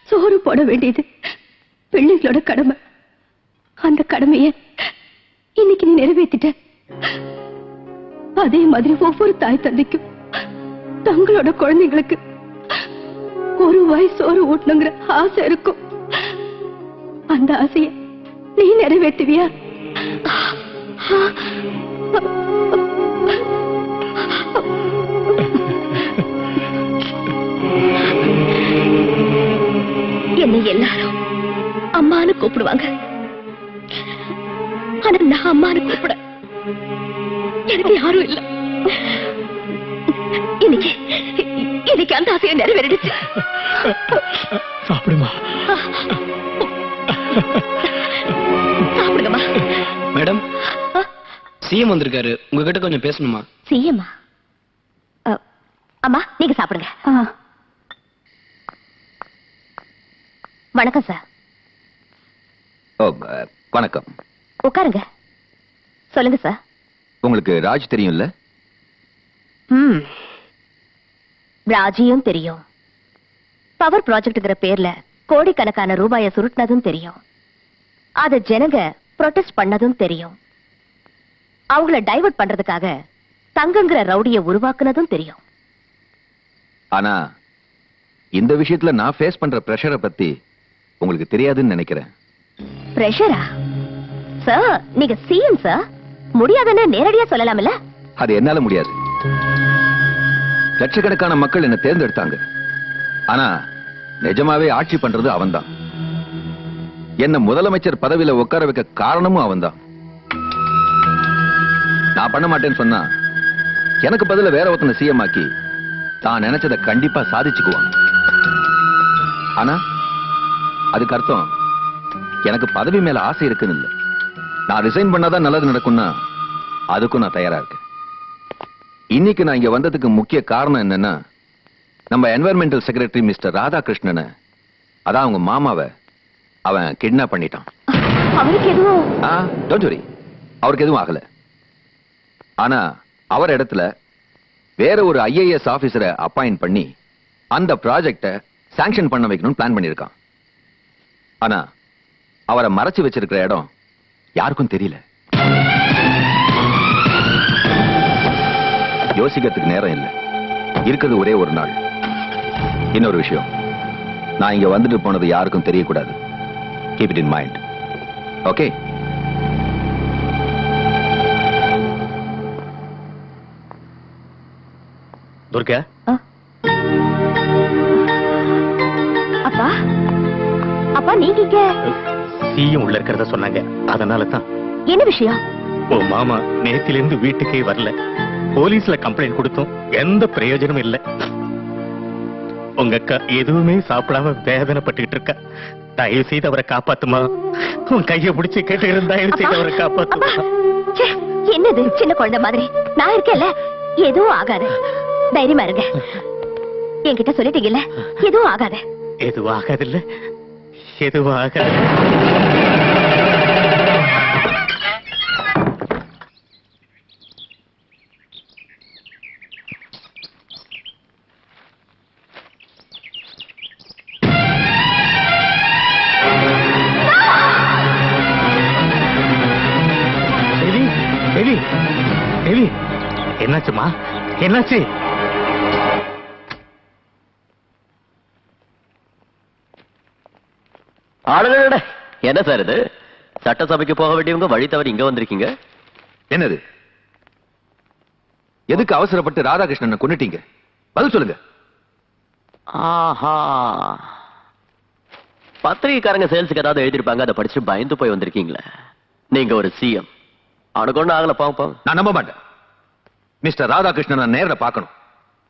சோறு போட வேண்டியது பிள்ளைகளோட கடமை. அந்த கடமைய இன்னைக்கு நீ நிறைவேற்றிட்ட. அதே மாதிரி ஒவ்வொரு தாய் தந்தைக்கும் தங்களோட குழந்தைங்களுக்கு ஒரு வாய் சோறு ஊட்டணுங்கிற ஆசை இருக்கும். அந்த ஆசைய நீ நிறைவேற்றுவியா? என்னை எல்லாரும் அம்மானு கூப்பிடுவாங்க. ஆனா நான் அம்மானு கூப்பிட எனக்கு யாரும் இல்ல. இன்னைக்கு அந்த ஆசையை நிறைவேறிடுச்சு. சாப்பிடுமா? சாப்பிடுங்கம்மா. மேடம், சிஎம் வந்திருக்காரு, உங்ககிட்ட கொஞ்சம் பேசணுமா? சிஎம்மா? அம்மா நீங்க சாப்பிடுங்க. வணக்கம் சார். வணக்கம். உட்காருங்க. சொல்லுங்க சார். உங்களுக்கு ராஜ் தெரியும்ல? ராஜியும் தெரியும். பவர் ப்ராஜெக்ட்ங்கிற பேர்ல கோடிக்கணக்கான ரூபாயை சுருட்டினதும் தெரியும். அத ஜனங்க ப்ரொடெஸ்ட் பண்ணதும் தெரியும். அவங்கள டைவர்ட் பண்றதுக்காக தங்கங்கிற ரவுடிய உருவாக்குனதும் தெரியும். ஆனா இந்த விஷயத்துல நான் ஃபேஸ் பண்ற பிரஷரை பத்தி உங்களுக்கு தெரியாதுன்னு நினைக்கிறேன். பிரஷரா? சார் நீங்க சிஎம் சார், முடியாதுன்னு நேரடியா சொல்லலாம்ல? அது என்னால முடியாது. லட்சக்கணக்கான மக்கள் என்ன தேர்ந்தெடுத்தாங்க. ஆனா நிஜமாவே ஆட்சி பண்றது அவன்தான். என்ன முதலமைச்சர் பதவியில உட்கார வைக்க காரணமும் அவன்தான். நான் பண்ண மாட்டேன்னு சொன்னா எனக்கு பதில வேற ஒருத்தனை சிஎம் ஆக்கி தான் நினைச்சதை கண்டிப்பா சாதிச்சுக்குவான். ஆனா அதுக்கு அர்த்தம் எனக்கு பதவி மேல ஆசை இருக்குன்னு இல்ல. நான் ரிசைன் பண்ணாதான் நல்லது நடக்கும்னா அதுக்கும் நான் தயாரா இருக்கேன். இன்னைக்கு நான் இங்க வந்ததுக்கு முக்கிய காரணம் என்னன்னா, நம்ம என்வைரன்மெண்டல் செக்ரட்டரி மிஸ்டர் ராதாகிருஷ்ணனை, அதான் அவங்க மாமாவை அவன் கிட்னாப் பண்ணிட்டான். அவருக்கு எதுவும்? டோன்ட் வரி, அவருக்கு எதுவும் ஆகல. ஆனா அவர் இடத்துல வேற ஒரு ஐஏஎஸ் ஆபீசரை அப்பாயிண்ட் பண்ணி அந்த ப்ராஜெக்ட சாங்ஷன் பண்ண வைக்கணும்னு பிளான் பண்ணிருக்கான். ஆனா அவரை மறைச்சு வச்சிருக்கிற இடம் யாருக்கும் தெரியல. யோசிக்கிறதுக்கு நேரம் இல்லை. இருக்கிறது ஒரே ஒரு நாள். இன்னொரு விஷயம், நான் இங்க வந்துட்டு போனது யாருக்கும் தெரியக்கூடாது. Keep it in mind. Okay? Durga, அப்பா அப்பா நீங்க இங்க? சிஎம் உள்ள இருக்கிறத சொன்னாங்க, அதனால தான். என்ன விஷயம்? ஓ மாமா நேத்திலிருந்து வீட்டுக்கே வரல. போலீஸ்ல கம்ப்ளைண்ட் கொடுத்தோம், எந்த பிரயோஜனமும் இல்ல. உங்க அக்கா எதுவுமே சாப்பிடாம வேதனைப்பட்டுக்கிட்டு இருக்கா. தயவு செய்து அவரை காப்பாத்துமா. உன் கைய பிடிச்சு கேட்டு தயவு செய்து அவரை காப்பாத்துமா. என்னது சின்ன குழந்தை மாதிரி? நான் இருக்கேன்ல, எதுவும் ஆகாது. தைரியமா இருங்க. என்கிட்ட சொல்லிட்டீங்கல்ல, எதுவும் ஆகாது. எதுவும் ஆகாது இல்ல? எதுவும் ஆகாது. என்னாச்சுமா? என்னாச்சு? ஆளுநட என்ன சார் இது? சட்டசபைக்கு போக வேண்டியவங்க வழி தவறி இங்க வந்திருக்கீங்க. என்னது? எதுக்கு அவசரப்பட்டு ராதாகிருஷ்ணனை கொன்னுட்டீங்க? பதில் சொல்லுங்க. ஆஹா, பத்திரிகைக்காரங்க சேல்ஸுக்கு ஏதாவது எழுதிருப்பாங்க, அதை படிச்சு பயந்து போய் வந்திருக்கீங்களே. நீங்க ஒரு சிஎம். அவனுக்கு ஒண்ணு ஆகல, பாப்போம். நான் நம்ப மாட்டேன். மிஸ்டர் ராதாகிருஷ்ணன் நான் நேரில் பார்க்கணும்,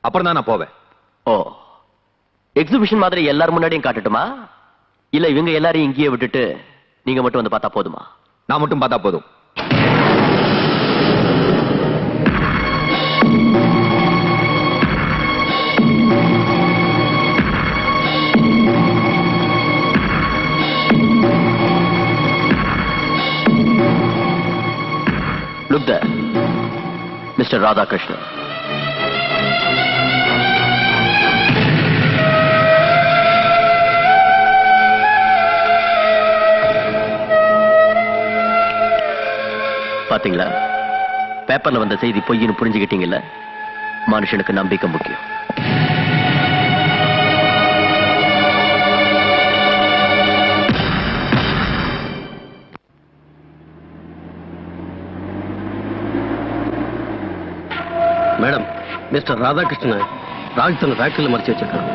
அப்புறம் தான் நான் போவேன். ஓ, எக்ஸிபிஷன் மாதிரி எல்லாரும் முன்னாடியும் காட்டட்டுமா, இல்ல இவங்க எல்லாரையும் இங்கேயே விட்டுட்டு நீங்க மட்டும் வந்து பார்த்தா போதுமா? நான் மட்டும் பார்த்தா போதும். Look there, Mr. Radhakrishnan. பாத்தீங்களா, பேப்பர்ல வந்த செய்தி பொய்ன்னு புரிஞ்சுக்கிட்டீங்கல்ல? மனுஷனுக்கு நம்பிக்கை முக்கியம். மேடம், மிஸ்டர் ராதாகிருஷ்ணன் ராஜ்தன் ஃபேக்டரியில் மறைச்சு வச்சிருக்காங்க.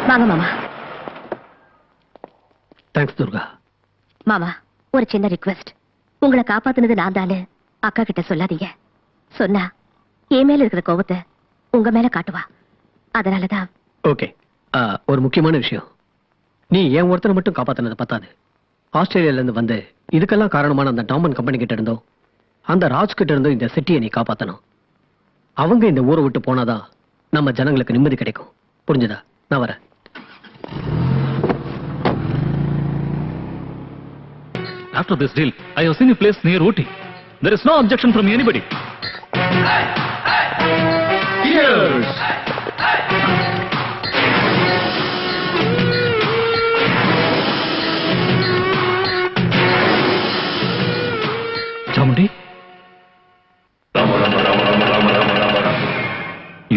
வாங்க மாமா. தேங்க்ஸ் துர்கா. மாமா, ஒரு சின்ன ரிக்வெஸ்ட். உங்களை காப்பாத்துனது நான் தானே அக்கா கிட்ட சொல்லாதீங்க. சொன்னா என் மேல இருக்கிற கோபத்தை உங்க மேல காட்டுவா. அதனாலதான். ஓகே, ஒரு முக்கியமான விஷயம். நீ என் ஒருத்தரை மட்டும் காப்பாத்தினது பத்தாது. ஆஸ்திரேலியால இருந்து வந்து இதுக்கெல்லாம் காரணமான அந்த டாமன் கம்பெனி கிட்ட இருந்தோ அந்த ராஜ் கிட்ட இருந்தோ இந்த சிட்டியை நீ காப்பாத்தணும். அவங்க இந்த ஊரை விட்டு போனாதான் நம்ம ஜனங்களுக்கு நிம்மதி கிடைக்கும். புரிஞ்சுதா? நான் வரேன். After this deal, I have seen a place near Ooty. There is no objection from anybody. Cheers! Chamundi?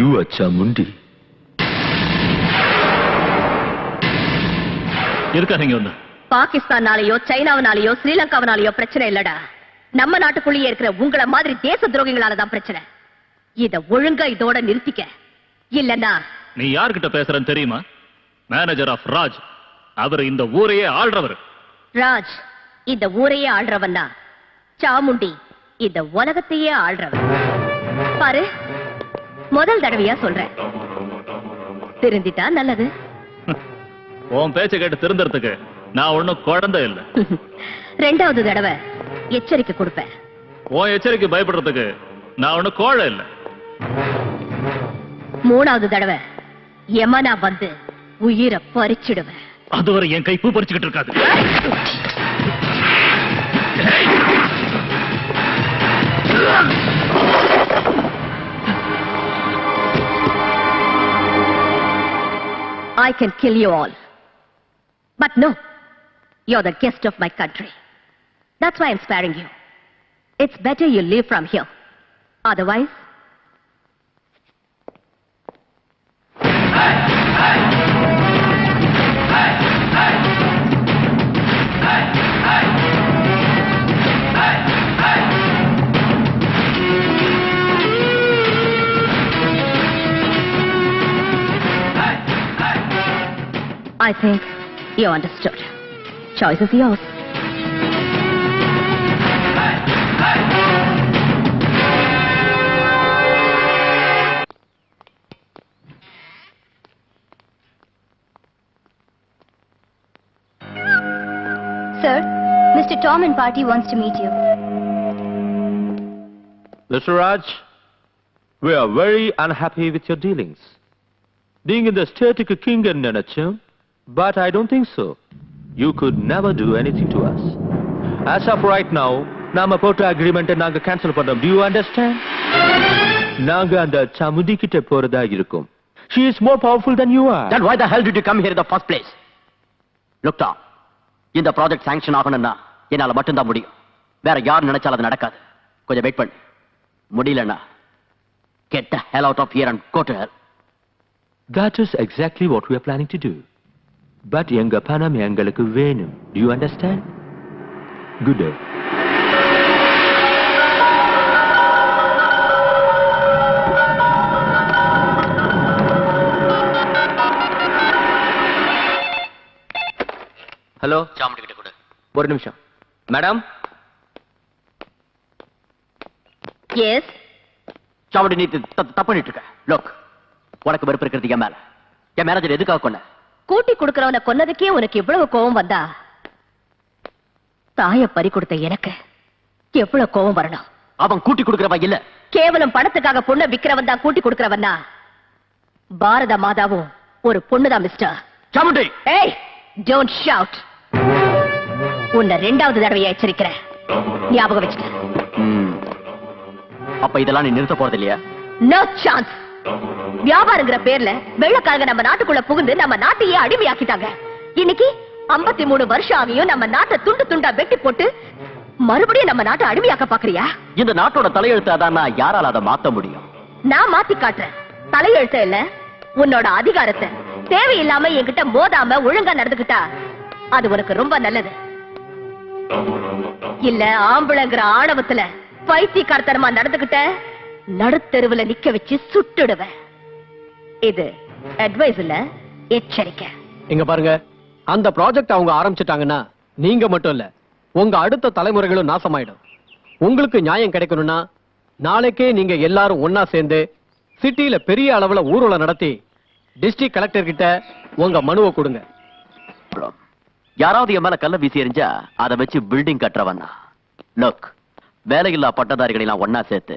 You are Chamundi. இருக்காதீங்க வந்து. பாகிஸ்தானாலேயோ சைனாவினாலேயோ ஸ்ரீலங்காவினாலேயோ பிரச்சனை இல்லடா. நம்ம நாட்டுக்குள்ளேயே இருக்கிற உங்கள மாதிரி தேச துரோகிகளாலதான் பிரச்சனை. இத ஒழுங்கா இதோட நிறுத்திக்க. இல்லன்னா நீ யார்கிட்ட பேசுறன்னு தெரியுமா? Manager of Raj. அவர் இந்த ஊரையே ஆள்றவர். ராஜ் இந்த ஊரையே ஆள்றவன்னா சாமுண்டி இந்த உலகத்தையே ஆள்றவன். பாரு, முதல் தடவையா சொல்றேன். திருந்திட்டா நல்லது. உன் பேச்ச கேட்டு திருந்தறதுக்கு நான் ஒண்ணும் குழந்தை இல்ல. ரெண்டாவது தடவை எச்சரிக்கை கொடுப்பேன். உன் எச்சரிக்கை பயப்படுறதுக்கு நான் ஒண்ணும் கோழை இல்ல. மூணாவது தடவை யமனா வந்து உயிரை பறிச்சிடுவேன். அதுவரை என் கை பூ பறிச்சுக்கிட்டு இருக்காது. I can kill you all. But no, you're the guest of my country. That's why I'm sparing you. It's better you leave from here. Otherwise... I think you understood. Choice is yours. Sir, Mr. Tom and party wants to meet you. Mr. Raj, we are very unhappy with your dealings. Being in the state king and Nenacham, but I don't think so. You could never do anything to us. As of right now, Nama Pota agreement and Naga cancel for them. Do you understand? Naga and the Chamudi kitte porada irukum. She is more powerful than you are. Then why the hell did you come here in the first place? Look, Tom. இந்த project sanction ஆகணும்னா என்னால மட்டும்தான் முடியும். வேற யார் நினைச்சாலும் அது நடக்காது. கொஞ்சம் வெயிட் பண்ணு. முடியலன்னா get the hell out of here and go to hell. That is exactly what we are planning to do. But எங்க பணம் எங்களுக்கு வேணும். Do you understand? Good day. Hello, Chamundi கிட்ட கொடு. ஒரு நிமிஷம். மேடம். எஸ். சாமுண்டி, நீ தப்பு பண்ணிட்டு இருக்க. லோக், உனக்கு வெறுப்பு இருக்கிறது என் மேல. என் மேனேஜர் எதுக்காக கொன்ன? கூட்டி கொடுக்கறவனை கொன்னதுக்கே உனக்கு இவ்வளவு கோபம் வந்தா தாய பறி கொடுத்த எனக்கு எவ்வளவு கோபம் வரணும்? அவன் கூட்டி கொடுக்கறவன் இல்ல. கேவலம் பணத்துக்காக பொண்ணை விக்கிறவன் தான் கூட்டி கொடுக்கறவன்னா பாரத மாதாவும் ஒரு பொண்ணுதான் மிஸ்டர். சாமுண்டி. ஏய், டோன்ட் ஷவுட். உன்னை ரெண்டாவது தடவையா எச்சரிக்கிறேன். ஞாபகம் வச்சுக்க. அப்ப இதெல்லாம் நீ நிறுத்த போறது இல்லையா? No chance. வியாபாரங்கிற பேர்ல வெள்ளக்காரங்க நம்ம நாட்டுக்குள்ள புகுந்து நம்ம நாட்டையே அடிமையாக்கிட்டாங்க. இன்னைக்கு 53 வருஷம் ஆகியும் நம்ம நாட்டை துண்டு துண்டா வெட்டி போட்டு மறுபடியும் நம்ம நாட்டை அடிமையாக்க பாக்குறியா? இந்த நாட்டோட தலையெழுத்து அதான். யாரால அதை மாத்த முடியும்? நான் மாத்தி காட்டுறேன். தலையெழுத்த இல்ல, உன்னோட அதிகாரத்தை. தேவையில்லாம என்கிட்ட மோதாம ஒழுங்கா நடந்துக்கிட்டா அது உனக்கு ரொம்ப நல்லது. இல்ல ஆம்பளைங்கிற ஆணவத்துல பைத்தியக்காரத்தனமா நடந்துகிட்ட நடுத்தெருவுல நிக்க வச்சு சுட்டுடுவேன். இது அட்வைஸ் இல்ல, எச்சரிக்கை. இங்க பாருங்க, அந்த ப்ராஜெக்ட் அவங்க ஆரம்பிச்சிட்டாங்கன்னா நீங்க மட்டும் இல்ல, உங்க அடுத்த தலைமுறைகளும் நாசமாயிடும். உங்களுக்கு நியாயம் கிடைக்கணும்னா நாளைக்கே நீங்க எல்லாரும் ஒன்னா சேர்ந்து சிட்டில பெரிய அளவுல ஊர்வலம் நடத்தி டிஸ்ட்ரிக்ட் கலெக்டர் கிட்ட உங்க மனுவை கொடுங்க. யாராவது என் மேல கல்ல வீசி எறிஞ்சா அதை வச்சு பில்டிங் கட்டுறவன்னா லுக், வேலையில்லா பட்டதாரிகளை எல்லாம் ஒன்னா சேர்த்து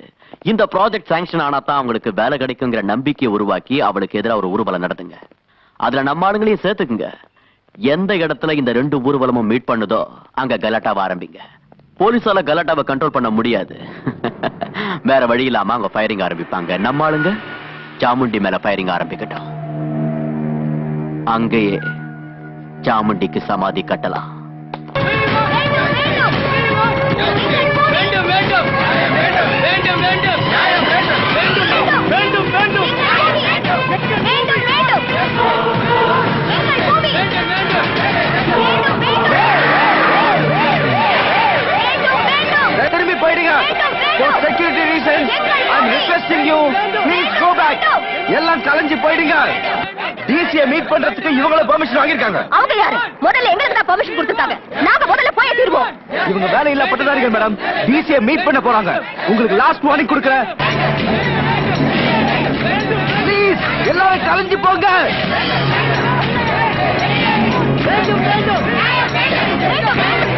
இந்த ப்ராஜெக்ட் சாங்ஷன் ஆனா தான் அவங்களுக்கு வேலை கிடைக்குங்கிற நம்பிக்கையை உருவாக்கி அவளுக்கு எதிராக ஒரு ஊர்வலம் நடத்துங்க. அதுல நம்ம ஆளுங்களையும் சேர்த்துக்குங்க. எந்த இடத்துல இந்த 2 ஊர்வலமும் மீட் பண்ணுதோ அங்க கலாட்டாவை ஆரம்பிங்க. போலீஸால கலாட்டாவை கண்ட்ரோல் பண்ண முடியாது. வேற வழி இல்லாம அவங்க ஃபயரிங் ஆரம்பிப்பாங்க. நம்ம ஆளுங்க சாமுண்டி மேல ஃபயரிங் ஆரம்பிக்கட்டும். அங்கேயே சாமுண்டிக்கு சமாதி கட்டலாம். திரும்பி போயிடுங்க. For security reasons, I'm requesting you, please go back. எல்லாம் கலைஞ்சு போயிடுங்க. டிசியை மீட் பண்றதுக்கு இவங்கள பெர்மிஷன் வாங்கிருக்காங்க. அவங்க யாரு? முதல்ல எங்களுக்கு தான் பெர்மிஷன் கொடுத்துட்டாங்க. நாங்க முதல்ல போய் தீர்வோம். இவங்க வேலையில்லா பட்டதாரிகள் மேடம். டிசியை மீட் பண்ண போறாங்க. உங்களுக்கு லாஸ்ட் வார்னிங் கொடுக்கறேன். ப்ளீஸ் எல்லாரும் கலைஞ்சு போங்க. வேண்டும் வேண்டும் வேண்டும் வேண்டும் வேண்டும்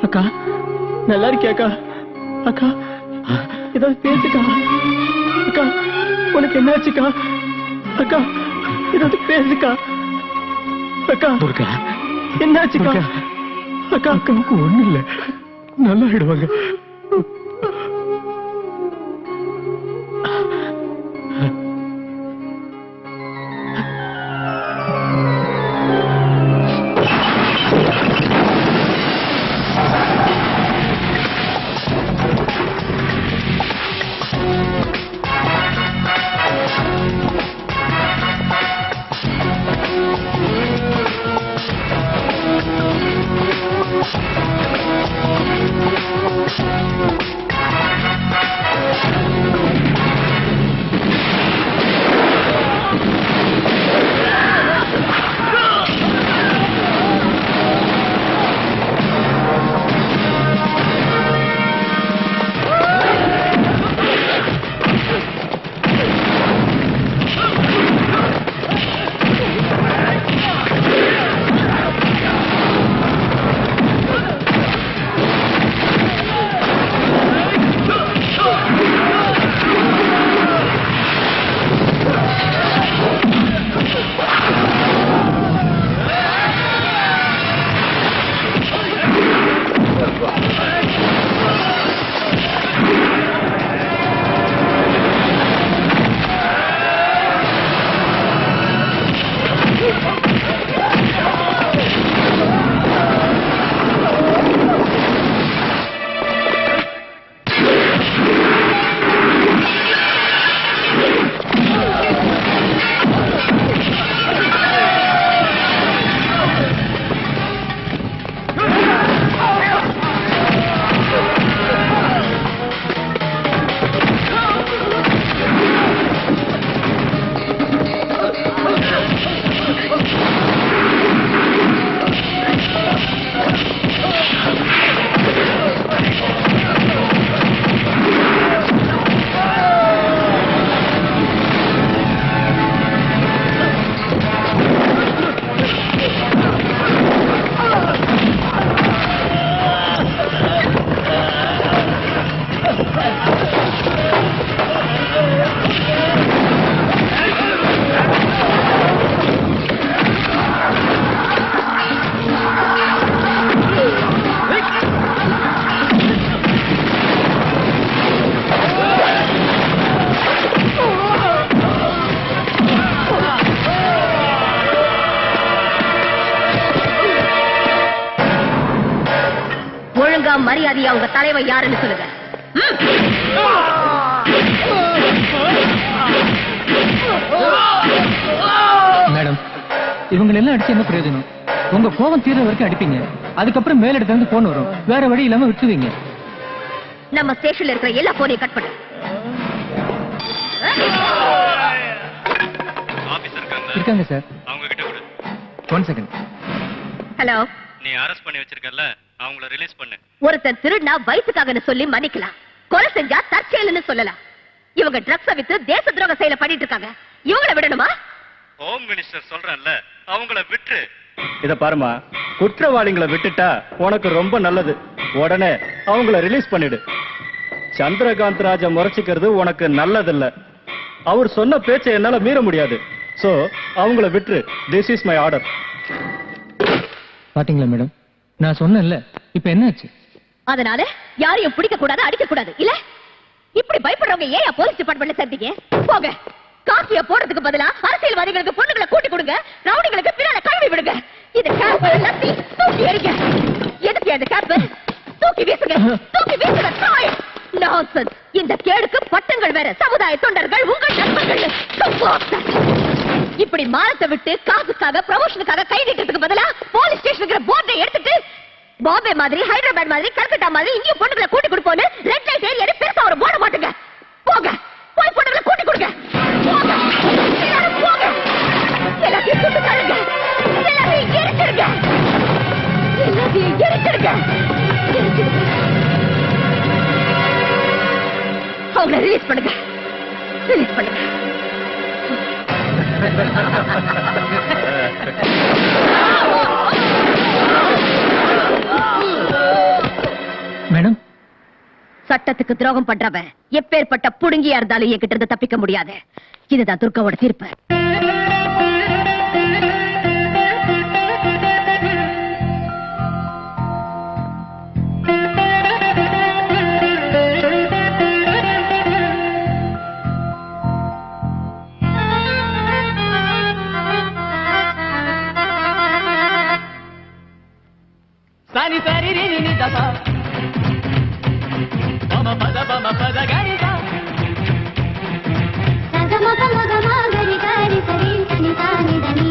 அக்கா நல்லா இருக்கியாக்கா? அக்கா ஏதாவது பேசுக்கா. அக்கா உனக்கு என்னாச்சுக்கா? அக்கா ஏதாவது பேசுக்கா. அக்கா துர்கா என்னாச்சுக்கா? அக்கா அக்காவுக்கு ஒண்ணு இல்ல, நல்லா ஆயிடுவாங்க. Thank you. ஒழுங்கா மரியாதையா உங்க தலைவன் யாருன்னு சொல்லுங்க. மேடம், இவங்க எல்லாம் அடிச்சு என்ன பிரயோஜனம்? உங்க கோபம் தீர வரைக்கும் அடிப்பீங்க, அதுக்கப்புறம் மேலிடத்துல இருந்து போன் வரும், வேற வழி இல்லாம விட்டுருவீங்க. நம்ம ஸ்டேஷன்ல இருக்கிற எல்லா போனையும் கட் பண்ணு. இருக்காங்க சார். அவங்க கிட்ட கொடு. 1 செகண்ட். ஹலோ, நீ அரெஸ்ட் பண்ணி வச்சிருக்கல, அவங்கள ரிலீஸ் பண்ணு. ஒருத்தன் திருடினா வயிற்றுக்காகன்னு சொல்லி மன்னிக்கலாம், கொலை செஞ்சா தற்செயல்னு சொல்லலாம். இவங்க ட்ரக்ஸ வித்து தேச துரோக செயலை பண்ணிட்டு இருக்காங்க. இவங்கள விடணுமா? ஹோம் மினிஸ்டர் சொல்றேன்ல, அவங்கள விட்டு. இத பாருமா, குற்றவாளிகளை விட்டுட்டா உனக்கு ரொம்ப நல்லது. உடனே அவங்கள ரிலீஸ் பண்ணிடு. சந்திரகாந்த் ராஜா முறைச்சிக்கிறது உனக்கு நல்லதில்ல. அவர் சொன்ன பேச்சை என்னால மீற முடியாது. சோ அவங்கள விட்டு. This is my order. பாத்தீங்களா மேடம், நான் சொன்னேன்ல, இப்ப என்ன ஆச்சு? அதனால யாரையும் பிடிக்க கூடாது, அடிக்க கூடாது இல்ல? இப்படி பயப்படுறவங்க ஏன் போலீஸ் டிபார்ட்மெண்ட்ல சேர்த்தீங்க? போங்க. காசிய போடுறதுக்கு பதிலா அரசியல்வாதிகளுக்கு பொண்ணுங்களை கூட்டி கொடுங்க, ரவுடிகளுக்கு பின்னால கழுவி விடுங்க. இந்த கேப் எல்லாத்தையும் தூக்கி எறிங்க. எதுக்கு அந்த கேப்? தூக்கி வீசுங்க, தூக்கி வீசுங்க. நான்சென்ஸ். இந்த கேடுக்கு பட்டங்கள் வேற, சமுதாய தொண்டர்கள் உங்கள் நண்பர்கள். இப்படி மானத்தை விட்டு காசுக்காக ப்ரமோஷனுக்காக கை நீட்டுறதுக்கு பதிலா போலீஸ் ஸ்டேஷனுக்கு போர்டை எடுத்துட்டு பாம்பே மாதிரி, ஹைதராபாத் மாதிரி, கல்கத்தா மாதிரி இங்கேயும் பொண்ணுங்களை கூட்டி கொடுப்போன்னு ரெட் லைட் ஏரியா பெருசா ஒரு போட மாட்டுங்க. போங்க, போய் பொண்ணுங்களை கூட்டி கொடுங்க. போங்க, எல்லாரும் போங்க. எல்லாத்தையும் சுட்டு தள்ளுங்க, எல்லாத்தையும் எரிச்சிடுங்க, எல்லாத்தையும் எரிச்சிடுங்க. அவங்களை ரிலீஸ் பண்ணுங்க, ரிலீஸ் பண்ணுங்க. மேடம், சட்டத்துக்கு துரோகம் பண்றவன் எப்பேற்பட்ட புடுங்கியா இருந்தாலும் என்கிட்ட இருந்து தப்பிக்க முடியாது. இதுதான் துர்காவோட தீர்ப்பு. சானி சாரி ரீ நீ தபா பம பத கரிதா சகம பம கம கரி கரி சரி சனி சானி தனி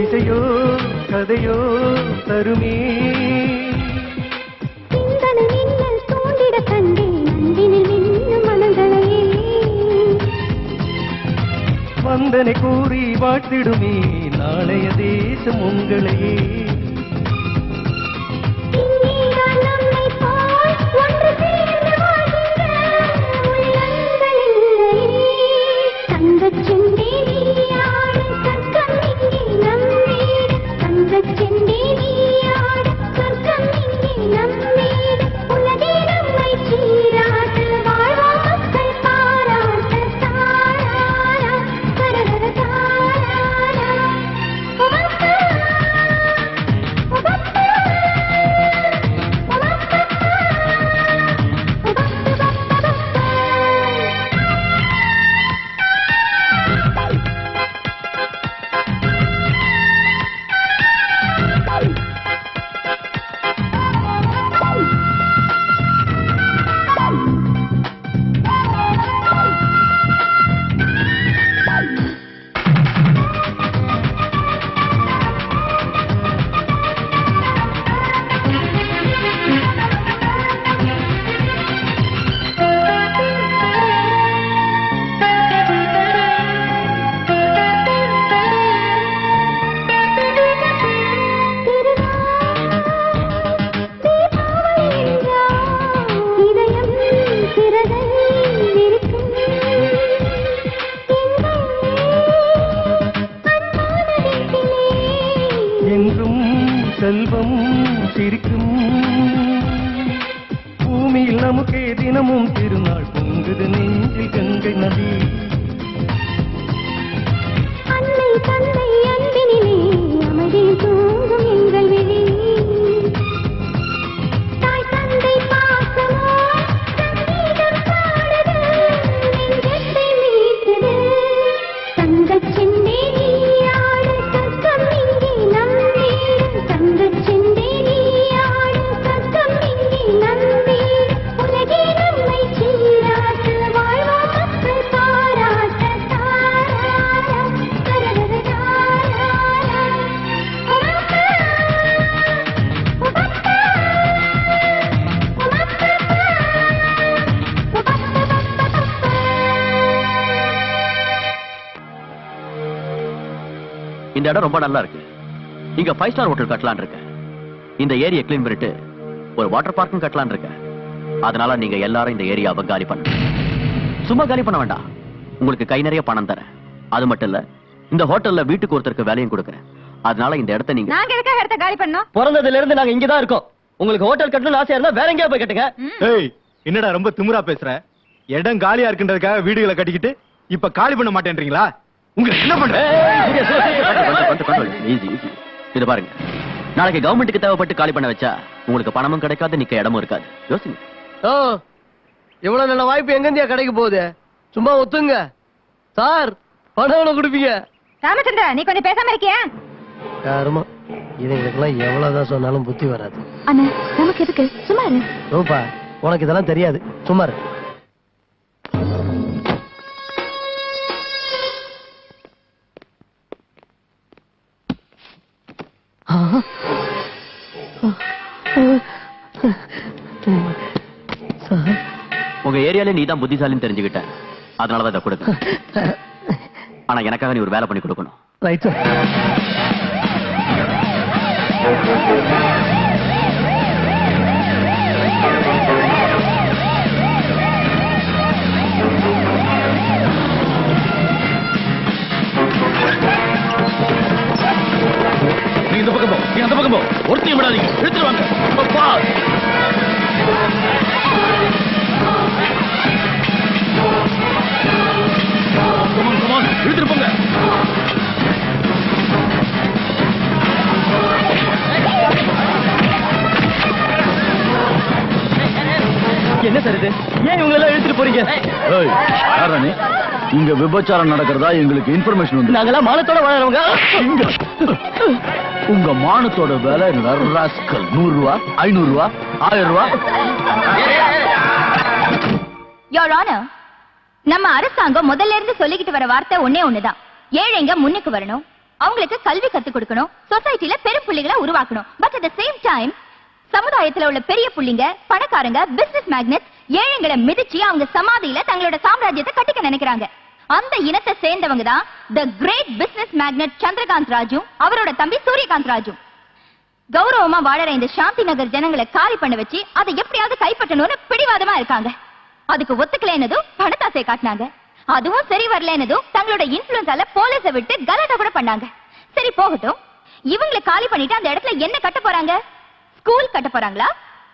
இசையோ கதையோ தருமே தூண்டிட கண்டே நந்தினில் மின்னும் மனங்களையே வந்தனை கூறி வாழ்த்திடுமே நாளைய தேசம் உங்களையே நம்மை போல் ஒன்று சேர்ந்து நமக்கே தினமும் திருநாள் பொங்குது நெஞ்சில் கங்கை நதி. அன்னை தந்தை அன்பினிலே அமைதியில் தூங்கும் எங்கள் விழி. தாய் தந்தை பாசமோ சங்கீதம் பாடுது, நெஞ்சத்தை மீட்டது. தங்கச் செந்தே நீயாடும் சொர்க்கம் இங்கே நம் வீடு. தங்கச் செந்தே நீயாடும் சொர்க்கம் இங்கே நம் வீடு. உலகே நம்மை சீராட்ட வாழ்வோம் மக்கள் பாராட்ட. இந்த இடம் ரொம்ப நல்லா இருக்கு. இங்க 5 ஸ்டார் ஹோட்டல் கட்டலான் இருக்க. இந்த ஏரியா கிளீன் பண்ணிட்டு ஒரு வாட்டர் பார்க்கும் கட்டலான் இருக்க. அதனால நீங்க எல்லாரும் இந்த ஏரியாவை காலி பண்ண. சும்மா காலி பண்ண வேண்டாம், உங்களுக்கு கை நிறைய பணம் தரேன். அது மட்டும் இல்ல, இந்த ஹோட்டல்ல வீட்டுக்கு ஒருத்தருக்கு வேலையும் கொடுக்கறேன். அதனால இந்த இடத்தை நீங்க நாங்க எதுக்காக இடத்த காலி பண்ணோம்? பிறந்ததுல இருந்து நாங்க இங்கதான் இருக்கோம். உங்களுக்கு ஹோட்டல் கட்டணும்னு ஆசையா இருந்தா வேற எங்கேயா போய் கட்டுங்க. ஏய், என்னடா ரொம்ப திமிரா பேசுற? இடம் காலியா இருக்குன்றதுக்காக வீடுகளை கட்டிக்கிட்டு இப்ப காலி பண்ண மாட்டேன்றீங்களா? உங்களுக்கு என்ன பண்ற? இது பாருங்க, நாளைக்கு கவர்மெண்ட்டுக்கு தேவைப்பட்டு காலி பண்ண வச்சா உங்களுக்கு பணமும் கிடைக்காது, நிக்க இடமும் இருக்காது. யோசிங்க. இவ்வளவு நல்ல வாய்ப்பு எங்கந்தியா கிடைக்க போகுது? சும்மா ஒத்துங்க சார், பணம் எவ்வளவு கொடுப்பீங்க? ராமச்சந்திரா, நீ கொஞ்சம் பேசாம இருக்கியா? யாருமா இதுங்களுக்கெல்லாம் எவ்வளவுதான் சொன்னாலும் புத்தி வராது. அண்ணா, நமக்கு எதுக்கு? சும்மா இரு. ரூபா, உனக்கு இதெல்லாம் தெரியாது, சும்மா இரு. உங்க ஏரியால நீ தான் புத்திசாலின்னு தெரிஞ்சுக்கிட்ட, அதனாலதான் இதை கொடுக்க. ஆனா எனக்காக நீ ஒரு வேலை பண்ணி கொடுக்கணும். Right sir. நீ இந்த பக்கம் போ, நீ அந்த பக்கம் போ. ஒருத்தையும் விடாதீங்க, எடுத்துருவாங்க. இழுத்துட்டு போங்க. என்ன சார் இது? ஏன் இவங்க எல்லாம் இழுத்துட்டு போறீங்க? இங்க விபச்சாரம் நடக்கிறதா எங்களுக்கு இன்ஃபர்மேஷன் வந்து. நாங்கெல்லாம் மானத்தோட வாழறவங்க. உங்க மானத்தோட விலை ராஸ்கல் 100 ரூபா, 500 ரூபா, 1000 ரூபா. Your Honor, நம்ம அரசாங்கம் முதல்ல இருந்து சொல்லிக்கிட்டு வர வார்த்தை ஒன்னே ஒண்ணுதான். ஏழைங்க முன்னுக்கு வரணும், அவங்களுக்கு கல்வி கத்துக் கொடுக்கணும், சொசைட்டில பெரும் புள்ளிகளை உருவாக்கணும். But at the same time சமுதாயத்துல உள்ள பெரிய புள்ளிங்க, பணக்காரங்க, பிசினஸ் மேக்னெட் ஏழைங்களை மிதிச்சு அவங்க சமாதியில தங்களோட சாம்ராஜ்யத்தை கட்டிக்க நினைக்கிறாங்க. அந்த இனத்தை சேர்ந்தவங்க தான் the great business magnate Chandrakant Raju, அவரோட தம்பி சூரியகாந்த் ராஜு. கௌரவமா வாழற இந்த சாந்தி நகர் ஜனங்களை காலி பண்ண வச்சு அதை எப்படியாவது கைப்பற்றணும்னு பிடிவாதமா இருக்காங்க. அதுக்கு ஒத்துக்கலைன்னதும் பணத்தாசை காட்டினாங்க. அதுவும் சரி வரலன்னதும் தங்களோட இன்ஃபுளுன்ஸால போலீஸை விட்டு கலாட்டா கூட பண்ணாங்க. சரி போகட்டும், இவங்களை காலி பண்ணிட்டு அந்த இடத்துல என்ன கட்ட போறாங்க? ஸ்கூல் கட்ட போறாங்களா,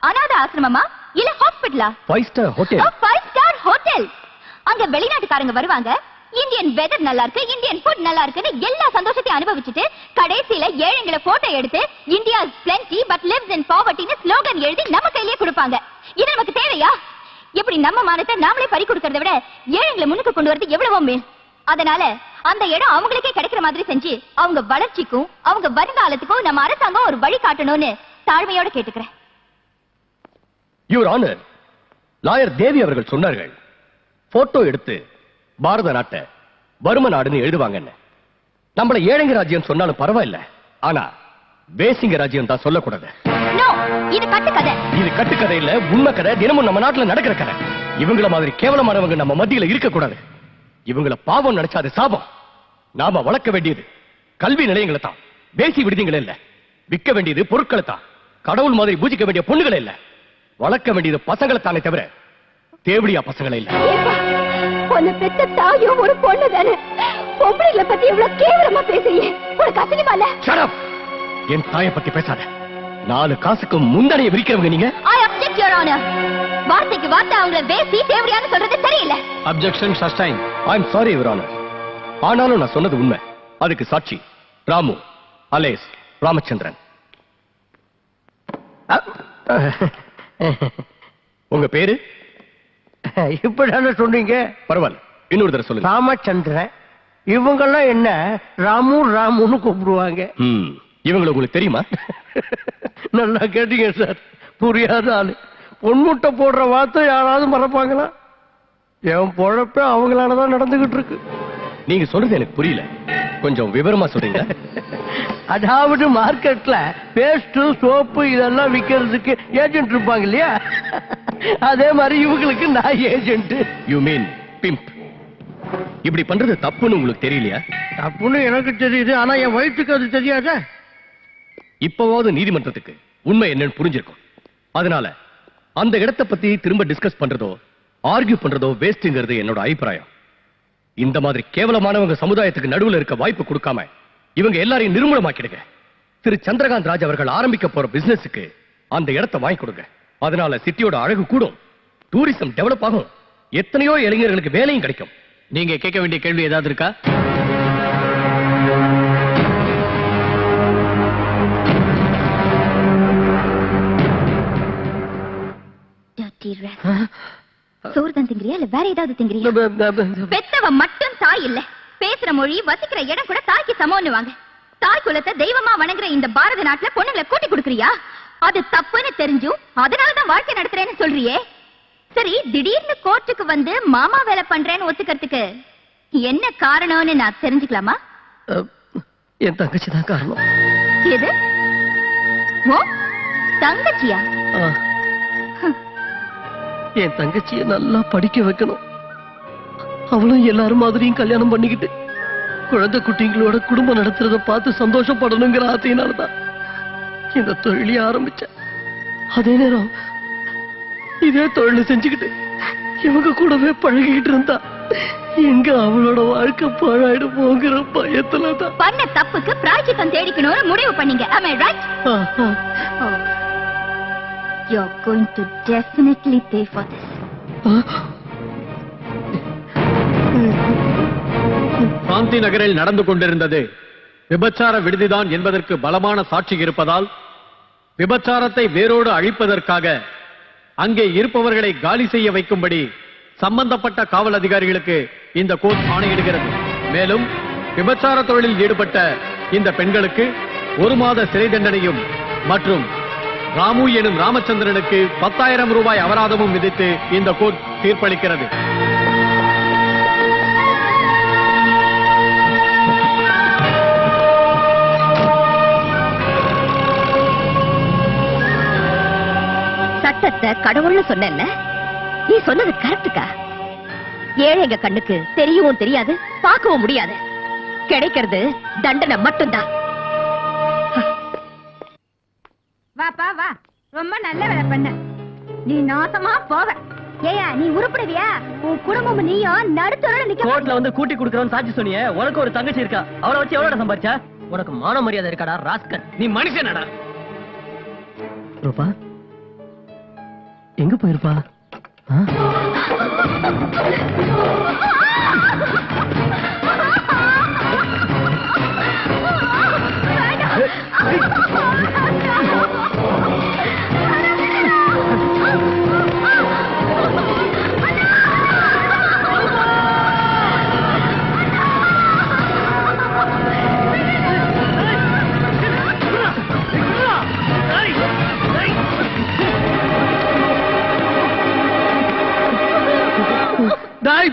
அநாத ஆசிரமமா, இல்ல ஹாஸ்பிடலா? 5 ஸ்டார் ஹோட்டல். 5 star hotel. அங்க வெளிநாட்டுக்காரங்க வருவாங்க, இந்தியன் வெதர் நல்லா இருக்கு, இந்தியன் ஃபுட் நல்லா இருக்குன்னு எல்லா சந்தோஷத்தையும் அனுபவிச்சுட்டு கடைசியில ஏழைங்களை போட்டோ எடுத்து India is plenty but lives in பாவர்ட்டின்னு ஸ்லோகன் எழுதி நம்ம கையிலேயே கொடுப்பாங்க. இது நமக்கு தேவையா? இப்படி நம்ம மானத்தை நாமளே பறி கொடுக்கறத விட ஏழைங்களை முன்னுக்கு கொண்டு வரது எவ்வளவோ மேல். அதனால அந்த இடம் அவங்களுக்கே கிடைக்கிற மாதிரி செஞ்சு அவங்க வளர்ச்சிக்கும் அவங்க வருங்காலத்துக்கும் நம்ம அரசாங்கம் ஒரு வழி காட்டணும்னு தாழ்மையோட கேட்டுக்கிறேன். யுவர் ஆனர், லாயர் தேவி அவர்கள் சொன்னார்கள், போட்டோ எடுத்து பாரத நாட்டை வறும நாடுன்னு எழுதுவாங்கன்னு. நம்மள ஏழைங்க ராஜ்யம் சொன்னாலும் பரவாயில்ல, ஆனா பேசிங்க ராஜ்யம் தான் சொல்லக்கூடாது. இது கட்டுக்கதை. இது கட்டுக்கதை இல்ல, உண்மை கதை. தினமும் நம்ம நாட்டுல நடக்கிற கதை. இவங்கள மாதிரி கேவலமானவங்க நம்ம மத்தியில இருக்க கூடாது. இவங்கள பாவம் நினைச்சாது சாபம். நாம வளர்க்க வேண்டியது கல்வி நிலையங்களை தான், பேசி விடுதிகளை இல்ல. விற்க வேண்டியது பொருட்களை தான், கடவுள் மாதிரி பூஜிக்க வேண்டிய பொண்ணுகளை இல்ல. வளர்க்க வேண்டியது பசங்களை தானே தவிர தேவடியா பசங்களை இல்ல. உன்னை பெத்த தாயும் ஒரு பொண்ணு தானே, பொம்பளைகளை பத்தி எவ்வளவு கேவலமா பேசுறீங்க? உனக்கு அசிங்கமா இல்ல? என் தாயை பத்தி பேசாத. 4 காசுக்கு முந்தனைய விரிக்கிறவங்க நீங்க. I object Quiet, Your Honor. வார்த்தைக்கு வார்த்தை அவங்களை பேசி தேவடியான்னு சொல்றது சரியில்லை. Objection sustain. I am sorry your honour. ஆனாலும் நான் சொன்னது உண்மை. அதுக்கு சாட்சி ராமு அலேஸ் ராமச்சந்திரன். உங்க பேரு? இப்படிதானே சொன்னீங்க? பரவாயில்ல, இன்னொரு தடவை சொல்லுங்க. ராமச்சந்திரன். இவங்கெல்லாம் என்ன ராமு ராமுன்னு கூப்பிடுவாங்க. இவங்களை உங்களுக்கு தெரியுமா? நல்லா கேட்டீங்க சார். புரியாத ஆளு. பொன்முட்டை போடுற வார்த்தை யாராவது மறப்பாங்களா? என் பொழப்ப அவங்களாலதான் நடந்துகிட்டு இருக்கு. நீங்க சொல்றது எனக்கு புரியல, கொஞ்சம் விவரமா சொல்றீங்க. அதாவது மார்க்கெட்ல பேஸ்ட் சோப்பு இதெல்லாம் விக்கிறதுக்கு ஏஜென்ட் இருப்பாங்க இல்லையா, அதே மாதிரி இவங்களுக்கு நான் ஏஜென்ட். You mean pimp. இப்படி பண்றது தப்புன்னு உங்களுக்கு தெரியலையா? தப்புன்னு எனக்கு தெரியுது, ஆனா என் வயிற்றுக்கு அது தெரியாத. இப்பவாவது நீதிமன்றத்துக்கு உண்மை என்னன்னு புரிஞ்சிருக்கும். அதனால அந்த இடத்தை பத்தி திரும்ப டிஸ்கஸ் பண்றதோ ஆர்கியூ பண்றதோ வேஸ்ட்ங்கிறது என்னோட அபிப்பிராயம். இந்த மாதிரி கேவலமானவங்க சமுதாயத்துக்கு நடுவுல இருக்க வாய்ப்பு கொடுக்காம இவங்க எல்லாரையும் நிர்மூலமாக்கிடுங்க. திரு சந்திரகாந்த் ராஜ் அவர்கள் ஆரம்பிக்க போற பிசினஸுக்கு அந்த இடத்தை வாங்கி கொடுங்க. அதனால சிட்டியோட அழகு கூடும், டூரிசம் டெவலப் ஆகும், எத்தனையோ இளைஞர்களுக்கு வேலையும் கிடைக்கும். நீங்க கேட்க வேண்டிய கேள்வி ஏதாவது இருக்கா? சோறு தான் திங்கிறியா இல்ல வேற ஏதாவது திங்கிறியா? பெத்தவ மட்டும் தாய் இல்ல, பேசுற மொழி வசிக்கிற இடம் கூட தாய்க்கு சமம்னு வாங்க. தாய் குலத்தை தெய்வமா வணங்குற இந்த பாரத நாட்டுல பொண்ணுங்களை கூட்டி கொடுக்கறியா? அது தப்புன்னு தெரிஞ்சும் அதனாலதான் வாழ்க்கை நடத்துறேன்னு சொல்றியே. சரி, திடீர்னு கோர்ட்டுக்கு வந்து மாமா வேலை பண்றேன்னு ஒத்துக்கிறதுக்கு என்ன காரணம்னு நான் தெரிஞ்சுக்கலாமா? என் தங்கச்சி தான் காரணம். எது? ஓ தங்கச்சியா? என் தங்கச்சியை நல்லா படிக்க வைக்கணும். அவளும் எல்லாரும் மாதிரியும் கல்யாணம் பண்ணிக்கிட்டு குழந்தை குட்டிங்களோட குடும்பம் நடத்துறத பார்த்து சந்தோஷப்படணுங்கிற ஆசையினாலதான் இந்த தொழிலை ஆரம்பிச்சேன். அதே நேரம் இதே தொழிலை செஞ்சுக்கிட்டு இவங்க கூடவே பழகிக்கிட்டு இருந்தா எங்க அவளோட வாழ்க்கை பாழாயிடு போங்கிற பயத்துலதான் பண்ண தப்புக்கு பிராயச்சித்தம் தேடிக்கணும்னு முடிவு பண்ணீங்க. Am I right? You're going to definitely pay for this. சாந்தி நகரில் நடந்து கொண்டிருந்தது விபச்சார விடுதிதான் என்பதற்கு பலமான சாட்சி இருப்பதால் விபச்சாரத்தை வேரோடு அழிப்பதற்காக அங்கே இருப்பவர்களை காலி செய்ய வைக்கும்படி சம்பந்தப்பட்ட காவல் அதிகாரிகளுக்கு இந்த கோர்ட் ஆணையிடுகிறது. மேலும் விபச்சார தொழிலில் ஈடுபட்ட இந்த பெண்களுக்கு 1 மாத சிறை தண்டனையும் மற்றும் ராமு எனும் ராமச்சந்திரனுக்கு 10,000 ரூபாய் அபராதமும் விதித்து இந்த கோர்ட் தீர்ப்பளிக்கிறது. சட்டத்தை கடவுள்னு சொன்ன நீ சொன்னது கரெக்டுக்கா? ஏழைங்க கண்ணுக்கு தெரியவும் தெரியாது, பார்க்கவும் முடியாது. கிடைக்கிறது தண்டனை மட்டும்தான். வாப்பா வா, ரொம்ப நல்ல வேலை பண்ண. நீ நாசமா போவ. ஏயா நீ உருப்படுவியா? உன் குடும்பம் நீயும் நடுத்தரோட நிக்க. கோர்ட்ல வந்து கூட்டி குடுக்கறவன் சாட்சி சொன்னியே. உனக்கு ஒரு தங்கச்சி இருக்கா, அவளை வச்சு எவ்வளவு சம்பாதிச்சா? உனக்கு மான மரியாதை இருக்காடா ராஸ்கல்? நீ மனுஷனடா. ரூபா எங்க போயிருப்பா?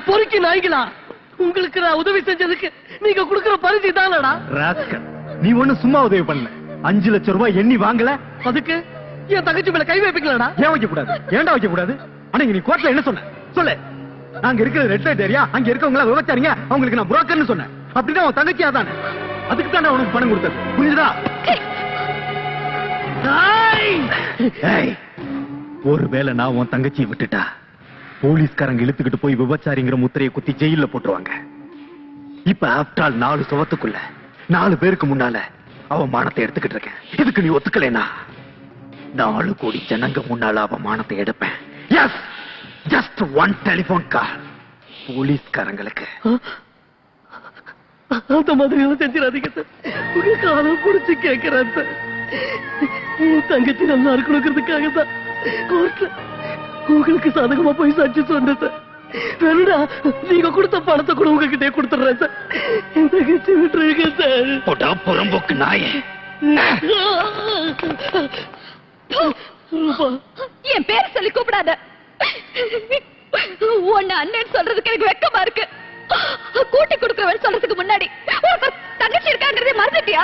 பொறுக்கி நாய்களா, உங்களுக்கு நான் உதவி செஞ்சதுக்கு நீங்க கொடுக்கிற பரிசு தானடா. ராஸ்கல், நீ ஒண்ணு சும்மா உதவி பண்ணல. 5 லட்சம் ரூபாய் எண்ணி வாங்கல. அதுக்கு என் தங்கச்சி மேல கை வைப்பீங்களா? ஏன் வைக்க கூடாது? ஏன்டா வைக்க கூடாது? அன்னைக்கு நீ கோர்ட்ல என்ன சொன்ன சொல்லு. நாங்க இருக்கிறது ரெட் லைட் ஏரியா, அங்க இருக்கவங்க விவசாரிங்க, அவங்களுக்கு நான் புரோக்கர்னு சொன்னேன். அப்படிதான் உன் தங்கச்சியா தானே. அதுக்கு தானே உனக்கு பணம் கொடுத்தது, புரியுதா? ஒருவேளை நான் உன் தங்கச்சியை விட்டுட்டா போலீஸ்காரங்க இழுத்துக்கிட்டு போய் விபச்சாரிங்கிற முத்திரையை குத்தி ஜெயில போட்டுருவாங்க. இப்ப ஆப்டால் 4 சுவத்துக்குள்ள 4 பேருக்கு முன்னால அவன் மானத்தை எடுத்துக்கிட்டு இருக்கேன். இதுக்கு நீ ஒத்துக்கலைனா 4 கோடி ஜனங்க முன்னால அவ மானத்தை எடுப்பேன். எஸ், ஜஸ்ட் 1 டெலிபோன் கால். போலீஸ்காரங்களுக்கு அந்த மாதிரி எல்லாம் செஞ்சிடாதீங்க சார். உங்க காலம் புடிச்சு கேட்கிறேன் சார். உன் தங்கச்சி நல்லா இருக்கணுங்கிறதுக்காக தான் கோர்ட்ல உங்களுக்கு சாதகமா போய் சாட்சி சொன்னேன் சார். வேணுடா நீங்க கொடுத்த பணத்தை கூட உங்ககிட்டே கொடுத்துடுறேன் சார். என் தங்கச்சி விட்டுருங்க சார். போட்டா புறம்போக்கு நாயே. என் பேர் சொல்லி கூப்பிடாத. உன்னை அண்ணன் சொல்றதுக்கு எனக்கு வெக்கமா இருக்கு. கூட்டி கொடுக்கிறவன் சொல்றதுக்கு முன்னாடி உனக்கு தங்கச்சி இருக்காங்கிறதே மறந்துட்டியா?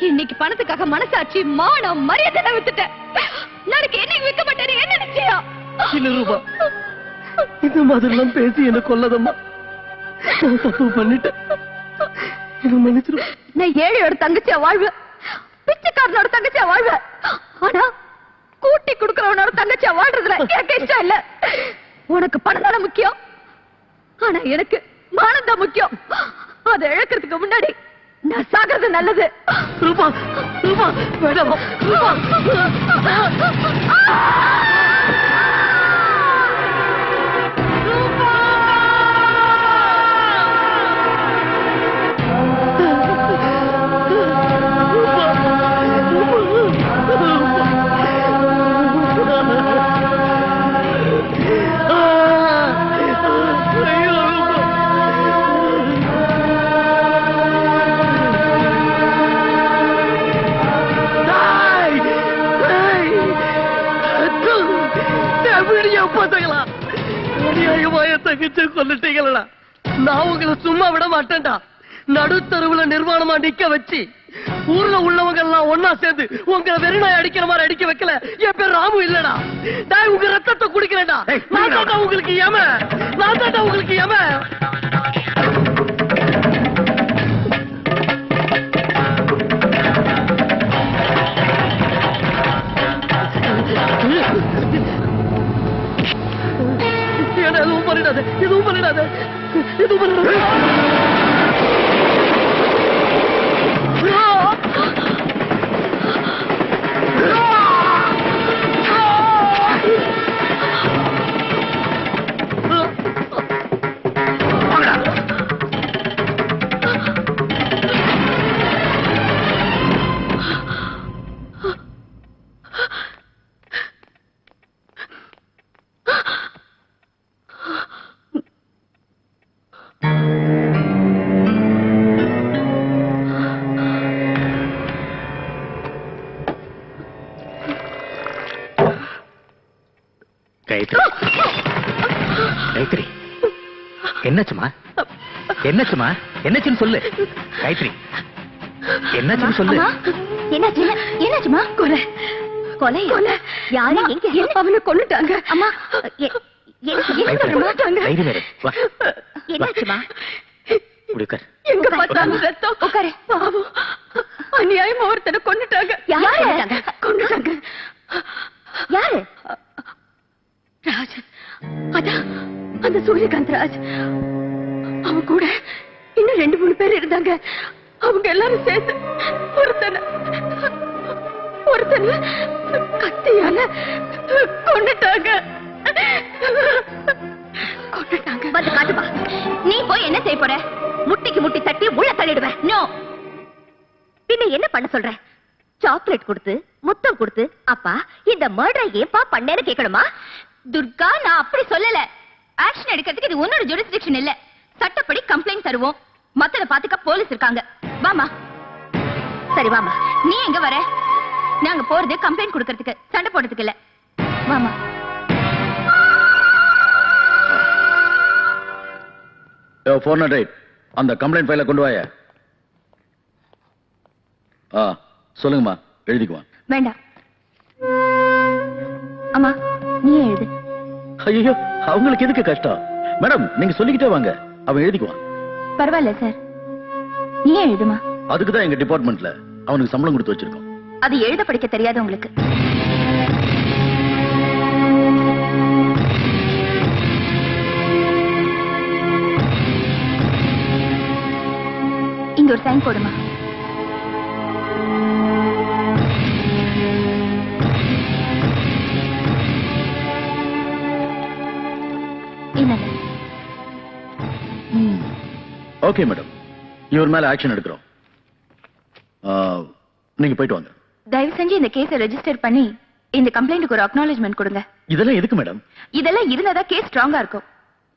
இன்னைக்கு பணத்துக்காக மனசாட்சி மானம் மரியாதை விட்டுட்டேன். நாளைக்கு என்னைக்கு வைக்க மாட்டேன் என்ன நிச்சயம்? இல்ல ரூபா, இந்த மாதிரி எல்லாம் பேசி என்ன கொல்லதம்மா. நான் தப்பு பண்ணிட்டேன். என்ன மன்னிச்சிரு. நான் ஏழையோட தங்கச்சியா வாழ்வேன், பிச்சைக்காரனோட தங்கச்சியா வாழ்வேன். ஆனா கூட்டி கொடுக்கிறவனோட தங்கச்சியா வாழ்றதுல எனக்கு இஷ்டம் இல்ல. உனக்கு பணம் தானே முக்கியம், ஆனா எனக்கு மானம் தான் முக்கியம். அதை இழக்கிறதுக்கு முன்னாடி நான் சாகிறது நல்லது. ரூபா ரூபா வேண்டாம் ரூபா. தங்கச்சி கொல்லிட்டீங்களா? நான் உங்களை சும்மா விட மாட்டேன்டா. நடுத்தருவுல நிர்வாணமா நிக்க வச்சு ஊர்ல உள்ளவங்க எல்லாம் ஒன்னா சேர்ந்து உங்களை வெறிநாய் அடிக்கிற மாதிரி அடிக்க வைக்கல. என் பேர் ராமு இல்லடா. நான் உங்க ரத்தத்தை குடிக்கிறேன்டா. நான் தாண்டா உங்களுக்கு ஏம, நான் தாண்டா உங்களுக்கு ஏம. எதுவும் பண்ணிடாத, எதுவும் பண்ணிடாத, எதுவும் பண்ணிடாத. காயத்ரி, என்னாச்சுமா? என்னாச்சுமா? என்னாச்சுன்னு சொல்லு காயத்ரி. என்னாச்சுன்னு சொல்லு. என்னாச்சு? என்னாச்சுமா? கொலை கொலை கொலை. யாரு எங்க? அவனை கொன்னுட்டாங்க. அம்மா என்னாச்சுமா? எங்க பார்த்தாலும் ரத்தம். உட்காரு. பாவம், அநியாயமா ஒருத்தனை கொன்னுட்டாங்க. யாரு கொன்னுட்டாங்க? யாரு? ராஜன். அதான் அந்த சூரியகாந்த் ராஜ். அவன் கூட இன்னும் 2-3 பேர் இருந்தாங்க. அவங்க எல்லாரும் சேர்ந்து ஒருத்தனை கத்தியால கொன்னுட்டாங்க. வந்து காட்டுப்பா. நீ போய் என்ன செய்ய போற? முட்டிக்கு முட்டி தட்டி உள்ள தள்ளிடுவேன். நோ. பின்ன என்ன பண்ண சொல்ற? சாக்லேட் கொடுத்து முத்தம் கொடுத்து அப்பா இந்த மர்டரை ஏப்பா பண்ணேன்னு கேட்கணுமா? துர்கா, நான் அப்படி சொல்லல. ஆக்ஷன் எடுக்கிறதுக்கு இது உன்னோட ஜுரிஸ்டிக்ஷன் இல்ல. சட்டப்படி கம்ப்ளைண்ட் தருவோம். மத்தத பாத்துக்க போலீஸ் இருக்காங்க. வாமா. சரி வாமா. நீ எங்க வர? நாங்க போறது கம்ப்ளைண்ட் கொடுக்கிறதுக்கு, சண்டை போடுறதுக்கு இல்ல. வாமா. அந்த கம்ப்ளைண்ட் ஃபைல கொண்டு வாய. சொல்லுங்கம்மா, எழுதிக்குவான். வேண்டாம். அம்மா நீ எழுது. ஐயோ, அவங்களுக்கு எதுக்கு கஷ்டம்? மேடம், நீங்க சொல்லிக்கிட்டே வாங்க, அவன் எழுதிக்குவான். பரவாயில்ல சார், நீ எழுதுமா. அதுக்குதான் எங்க டிபார்ட்மெண்ட்ல அவனுக்கு சம்பளம் கொடுத்து வச்சிருக்கோம். அது எழுத படிக்க தெரியாது உங்களுக்கு. இங்க ஒரு சைன் போடுமா. ஓகே மேடம், இவர் மேல ஆக்ஷன் எடுக்கிறோம். நீங்க போயிட்டு வாங்க. தயவு செஞ்சு இந்த கேஸை ரெஜிஸ்டர் பண்ணி இந்த கம்ப்ளைண்ட்டுக்கு ஒரு அக்னாலஜ்மெண்ட் கொடுங்க. இதெல்லாம் எதுக்கு மேடம்? இதெல்லாம் இருந்தா கேஸ் ஸ்ட்ராங்கா இருக்கும்.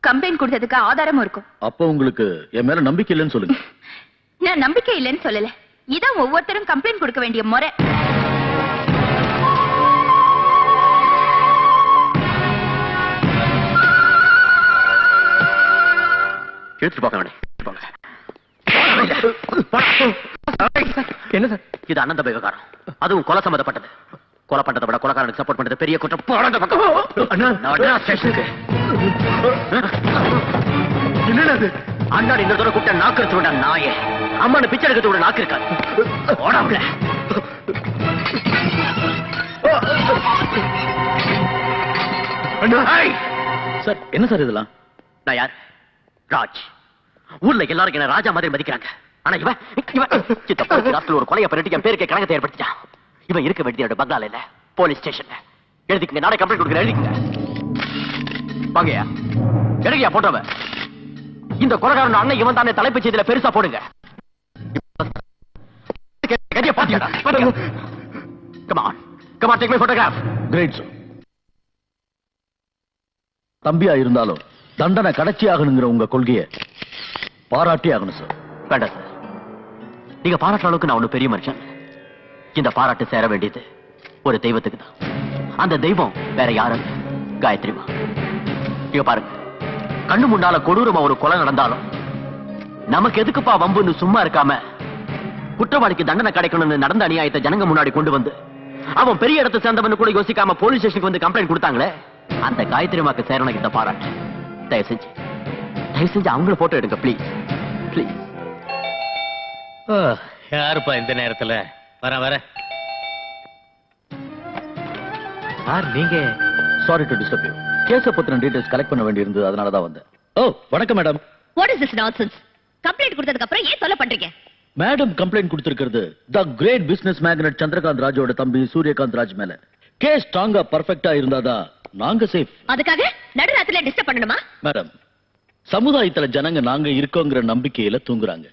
கம்ப்ளைண்ட் கொடுத்ததுக்கு ஆதாரமும் இருக்கும். அப்போ உங்களுக்கு என் மேல நம்பிக்கை இல்லைன்னு சொல்லுங்க. நான் நம்பிக்கை இல்லைன்னு சொல்லல. இதான் ஒவ்வொருத்தரும் கம்ப்ளைண்ட் கொடுக்க வேண்டிய முறை. எடுத்துட்டு போங்க. என்ன சார் இது அனந்த விவகாரம், அதுவும் கொலை சம்பந்தப்பட்டது. கொலை பண்றதை விட கொலைக்காரனுக்கு சப்போர்ட் பண்றது பெரிய குற்றம். போடாத பக்கம் ஸ்டேஷனுக்கு. என்னது அண்ணாடி இந்த தூரம் கூட்ட நாக்கு எடுத்து விட நாயே. அம்மானு பிச்சை எடுக்கிறது விட நாக்கு இருக்காது. ஓடாமல சார். என்ன சார் இதெல்லாம்? நான் யார்? ராஜ். ஊர்ல எல்லாரும் என்ன ராஜா மாதிரி மதிக்கிறாங்க. ஆனா இவன் சித்தப்பா ஒரு கொலையை பண்ணிட்டு என் பேருக்கு கணக்கத்தை ஏற்படுத்திட்டான். இவன் இருக்க வேண்டிய பங்களால இல்ல, போலீஸ் ஸ்டேஷன்ல. எழுதிக்கங்க, நாளை கம்ப்ளைண்ட் கொடுக்குறேன். எழுதிக்கங்க. வாங்கயா, எடுங்கயா போட்டோவ. இந்த கொலைகாரன் அண்ணன் இவன் தானே தலைப்பு செய்தியில பெருசா போடுங்க. பாத்தியாடா? Come on, take my photograph. Great sir. தம்பியா இருந்தாலும் தண்டனை கடைச்சி ஆகணுங்கிற உங்க கொள்கையை பாராட்டி ஆகணும் சார். வேண்டாம் சார், நீங்க பாராட்டுற அளவுக்கு நான் ஒண்ணு பெரிய மனுஷன். இந்த பாராட்டு சேர வேண்டியது ஒரு தெய்வத்துக்கு தான். அந்த தெய்வம் வேற யாரும் காயத்ரிமா. இங்க பாருங்க, கண்ணு முன்னால கொடூரமா ஒரு கொலை நடந்தாலும் நமக்கு எதுக்குப்பா வம்புன்னு சும்மா இருக்காம குற்றவாளிக்கு தண்டனை கிடைக்கணும்னு நடந்த அநியாயத்தை ஜனங்க முன்னாடி கொண்டு வந்து அவன் பெரிய இடத்தை சேர்ந்தவன் கூட யோசிக்காம போலீஸ் ஸ்டேஷனுக்கு வந்து கம்ப்ளைண்ட் கொடுத்தாங்களே, அந்த காயத்ரிமாக்கு சேரணும் இந்த பாராட்டு. தயவு செஞ்சு அவங்கள போட்டோ எடுங்க ப்ளீஸ். ப்ளீஸ். யாருப்பா இந்த நேரத்துல? வர சார், நீங்க? Sorry to disturb you. கேஸ பத்தின டீடைல்ஸ் கலெக்ட் பண்ண வேண்டியிருந்தது, அதனால தான் வந்தேன். ஓ, வணக்கம் madam. What is this nonsense? Complaint கொடுத்ததுக்கு அப்புறம் ஏன் தொல்லை பண்றீங்க? மேடம் கம்ப்ளைண்ட் கொடுத்திருக்கிறது தி கிரேட் பிசினஸ் மேக்னட் சந்திரகாந்த் ராஜோட தம்பி சூரியகாந்த் ராஜ் மேல. கேஸ் ஸ்ட்ராங்கா பர்ஃபெக்ட்டா இருந்தாதான் நாங்க சேஃப். அதுக்காக நடுராத்திரில டிஸ்டர்ப் பண்ணணுமா? மேடம், சமுதாயத்துல ஜனங்க நாங்க இருக்கோங்கிற நம்பிக்கையில தூங்குறாங்க.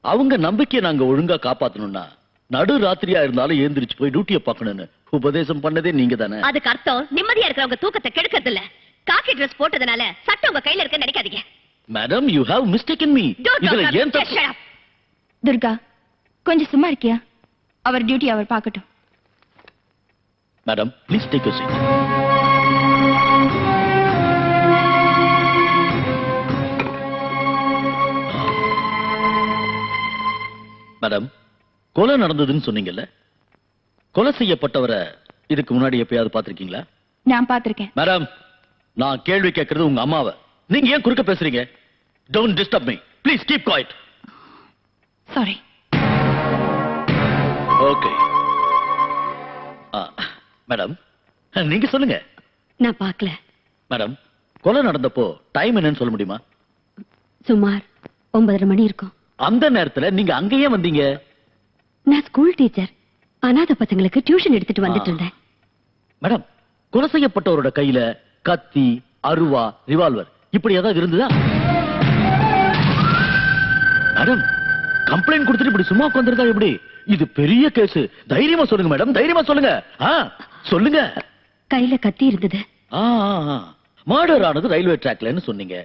அவங்க நம்பிக்கையை நாங்க ஒழுங்கா காப்பாத்தணும்னா நடு ராத்திரியா இருந்தாலும் ஏந்திரிச்சு போய் டியூட்டியை பார்க்கணும்னு உபதேசம் பண்ணதே நீங்க தானே. அதுக்கு அர்த்தம் நிம்மதியா இருக்கிறவங்க தூக்கத்தை கெடுக்கிறது இல்ல. காக்கி ட்ரெஸ் போட்டதுனால சட்டம் உங்க கையில இருக்குன்னு நினைக்காதீங்க. Madam, you have mistaken me. இதுல ஏன் தப்பு? துர்கா, கொஞ்சம் சும்மா இருக்கியா? அவர் டியூட்டி அவர் பார்க்கட்டும். Madam, please take your seat. Madam, கொலை நடந்ததுன்னு சொன்னீங்கல்ல, கொலை செய்யப்பட்டவரை இதுக்கு முன்னாடி எப்பயாவது பார்த்திருக்கீங்களா? நான் பார்த்திருக்கேன். மேடம், நான் கேள்வி கேட்கறது உங்க அம்மாவை. நீங்க ஏன் குறுக்க பேசுறீங்க? Don't disturb me. Please keep quiet. Sorry. Okay. Madam, நீங்க சொல்லுங்க. நான் பார்க்கல. மேடம், கொலை நடந்தப்போ டைம் என்னன்னு சொல்ல முடியுமா? சுமார் 9:30 மணி இருக்கும். அந்த நேரத்துல நீங்க அங்கேயே வந்தீங்க? நான் ஸ்கூல் டீச்சர். அனாதை பசங்களுக்கு டியூஷன் எடுத்துட்டு வந்துட்டு இருந்தேன். மேடம், கொலை செய்யப்பட்டவரோட கையில கத்தி, அருவா, ரிவால்வர் இப்படி ஏதாவது இருந்ததா? மேடம், கம்ப்ளைண்ட் கொடுத்துட்டு இப்படி சும்மா உட்கார்ந்திருந்தா எப்படி? இது பெரிய கேஸ். தைரியமா சொல்லுங்க மேடம், தைரியமா சொல்லுங்க. சொல்லுங்க. கையில கத்தி இருந்தது. மர்டர் ஆனது ரயில்வே ட்ராக்லன்னு சொன்னீங்க.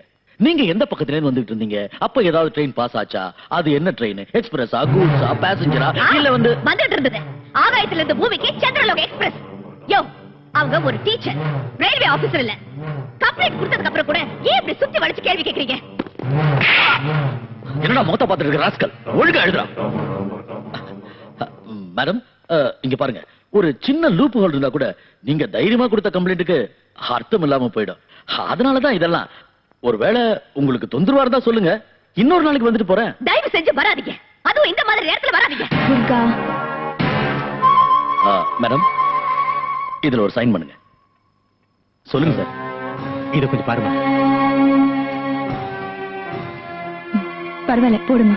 நீங்க எந்த பக்கத்துல இருந்து வந்துட்டு இருந்தீங்க? அப்ப ஏதாவது ட்ரெயின் பாஸ் ஆச்சா? அது என்ன ட்ரெயின்? எக்ஸ்பிரஸா, கூட்ஸா, பேசஞ்சரா, இல்ல வந்துட்டு இருந்தது ஆகாயத்துல இருந்து பூமிக்கு சந்திரலோக எக்ஸ்பிரஸ். யோ, அவங்க ஒரு டீச்சர், ரயில்வே ஆபீசர் இல்ல. கம்ப்ளைண்ட் கொடுத்ததுக்கு அப்புறம் கூட ஏன் இப்படி சுத்தி வளைச்சு கேள்வி கேக்குறீங்க? என்னடா மொத்த பாத்துட்டு இருக்க ராஸ்கல், ஒழுங்கா எழுதுறா. மேடம், இங்க பாருங்க, ஒரு சின்ன லூப் ஹோல் இருந்தா கூட நீங்க தைரியமா கொடுத்த கம்ப்ளைண்ட்டுக்கு அர்த்தம் இல்லாம போயிடும். அதனாலதான் இதெல்லாம். ஒருவேளை உங்களுக்கு தொந்தரவா இருந்தா சொல்லுங்க, இன்னொரு நாளைக்கு வந்துட்டு போறேன். தயவு செஞ்சு வராதீங்க, அதுவும் இந்த மாதிரி நேரத்துல வராதீங்க. மேடம், இதுல ஒரு சைன் பண்ணுங்க. சொல்லுங்க சார். இத கொஞ்சம் பாருங்க. பரவாயில்ல, போடுமா.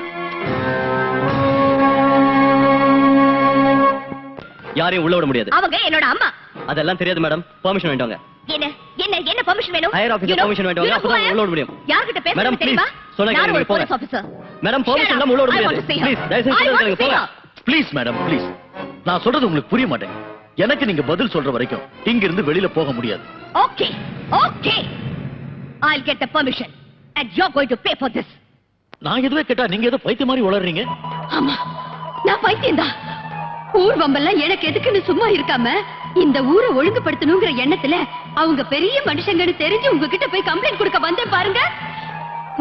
யாரையும் உள்ள விட முடியாது. அவங்க என்னோட அம்மா. அதெல்லாம் தெரியாது மேடம், பெர்மிஷன் வேண்டாங்க. என்ன என்ன என்ன பெர்மிஷன் வேணும்? ஹையர் ஆபீசர் பெர்மிஷன் வேண்டாங்க, அப்பதான் உள்ள விட முடியும். யார்கிட்ட பேசணும் தெரியுமா? நான் ஒரு போலீஸ் ஆபீசர். மேடம் பெர்மிஷன் இல்லாம உள்ள விட முடியாது. ப்ளீஸ் தயவு செஞ்சு சொல்லுங்க போங்க. Please madam please. நான் சொல்றது உங்களுக்கு புரிய மாட்டேன். எனக்கு நீங்க பதில் சொல்ற வரைக்கும் இங்க இருந்து வெளியில போக முடியாது. Okay okay, I'll get the permission and you're going to pay for this. நான் எதுவே கேட்டா நீங்க ஏதோ பைத்திய மாதிரி உளறீங்க. ஆமா, நான் பைத்தியம்தான். ஊர் வம்பெல்லாம் எனக்கு எதுக்குன்னு சும்மா இருக்காம இந்த ஊரை ஒழுங்குபடுத்தணுங்கிற எண்ணத்துல அவங்க பெரிய மனுஷங்கன்னு தெரிஞ்சு உங்ககிட்ட போய் கம்ப்ளைண்ட் கொடுக்க வந்தேன் பாருங்க.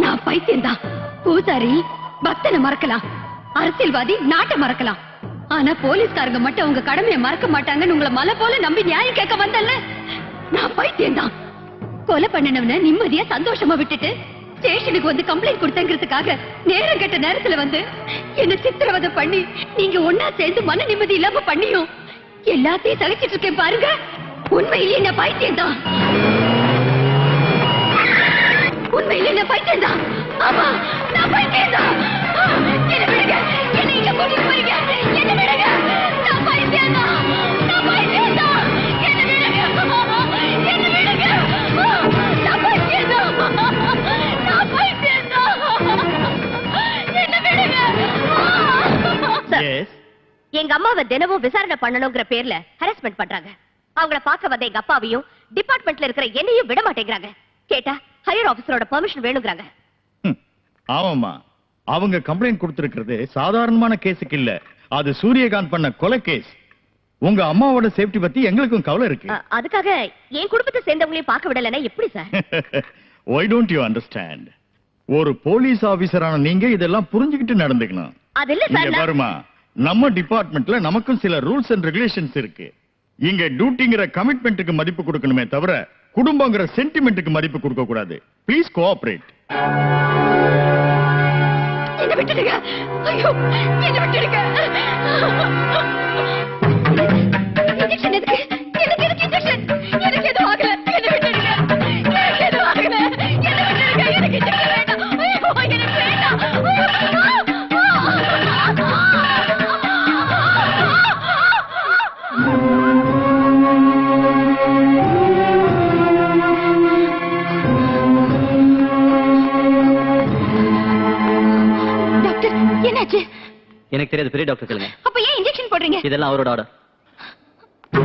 நான் பைத்தியம்தான். பூசாரி பக்தனை மறக்கலாம், அரசியல்வாதி நாட்டை மறக்கலாம், ஆனா போலீஸ்காரங்க மட்டும் உங்க கடமையை மறக்க மாட்டாங்கன்னு உங்களை மலை போல நம்பி நியாயம் கேட்க வந்தல்ல. நான் பைத்தியம்தான். கொலை பண்ணனவன நிம்மதியா சந்தோஷமா விட்டுட்டு ஸ்டேஷனுக்கு வந்து கம்ப்ளைண்ட் கொடுத்தங்கிறதுக்காக நேரம் கெட்ட நேரத்துல வந்து என்ன சித்திரவதை பண்ணி நீங்க ஒன்னா சேர்ந்து மன நிம்மதி இல்லாம பண்ணியும் எல்லாத்தையும் சகிச்சிட்டு இருக்கேன் பாருங்க. உண்மையிலேயே நான் பைத்தியம்தான். உண்மையிலேயே நான் பைத்தியம்தான். ஆமா, நான் பைத்தியம்தான். என்ன விடுங்க, என்ன இங்க கூட்டிட்டு போறீங்க, என்ன விடுங்க. நான் பைத்தியம்தான், நான் பைத்தியம்தான். என்ன விடுங்க, என்ன விடுங்க. நான் பைத்தியம்தான், நான் பைத்தியம்தான். என்ன விடுங்க. எங்க அம்மாவை தினமும் விசாரணை பண்ணணுங்கிற பேர்ல ஹராஸ்மெண்ட் பண்றாங்க. அவங்கள பார்க்க வந்த எங்க அப்பாவையும் டிபார்ட்மெண்ட்ல இருக்கிற என்னையும் விட மாட்டேங்கிறாங்க. கேட்டா ஹையர் ஆபீசரோட பெர்மிஷன் வேணுங்கிறாங்க. ஆமாமா, அவங்க கம்ப்ளைண்ட் கொடுத்திருக்கிறது சாதாரணமான கேஸுக்கு இல்ல, அது சூரியகாந்த் பண்ண கொலை கேஸ். உங்க அம்மாவோட சேஃப்டி பத்தி எங்களுக்கும் கவலை இருக்கு. அதுக்காக என் குடும்பத்தை சேர்ந்தவங்களையும் பார்க்க விடலன்னா எப்படி sir? Why don't you understand? ஒரு போலீஸ் ஆபீசரான நீங்க இதெல்லாம் புரிஞ்சுக்கிட்டு நடந்துக்கணும். அது இல்ல சார். பாருமா, நம்ம டிபார்ட்மெண்ட்ல நமக்கும் சில ரூல்ஸ் அண்ட் ரெகுலேஷன்ஸ் இருக்கு. இங்க டியூட்டிங்கிற கமிட்மெண்ட்டுக்கு மதிப்பு கொடுக்கணுமே தவிர குடும்பங்கிற சென்டிமெண்ட்டுக்கு மதிப்பு கொடுக்க கூடாது. Please cooperate. என்ன விட்டுடுங்க. ஐயோ, என்ன விட்டுடுங்க. இன்ஜெக்ஷன் எதுக்கு? எனக்கு எதுக்கு இன்ஜெக்ஷன்? எனக்கு எதுவும் ஆகல. என்ன விட்டுடுங்க. எனக்கு எதுவும் ஆகல. என்ன விட்டுடுங்க. எனக்கு இன்ஜெக்ஷன் வேண்டாம். ஐயோ, எனக்கு வேண்டாம். டாக்டர், என்னாச்சு? எனக்கு தெரியாது, பெரிய டாக்டர் கேளுங்க. அப்ப ஏன் இன்ஜெக்ஷன் போடுறீங்க? இதெல்லாம் அவரோட ஆர்டர்.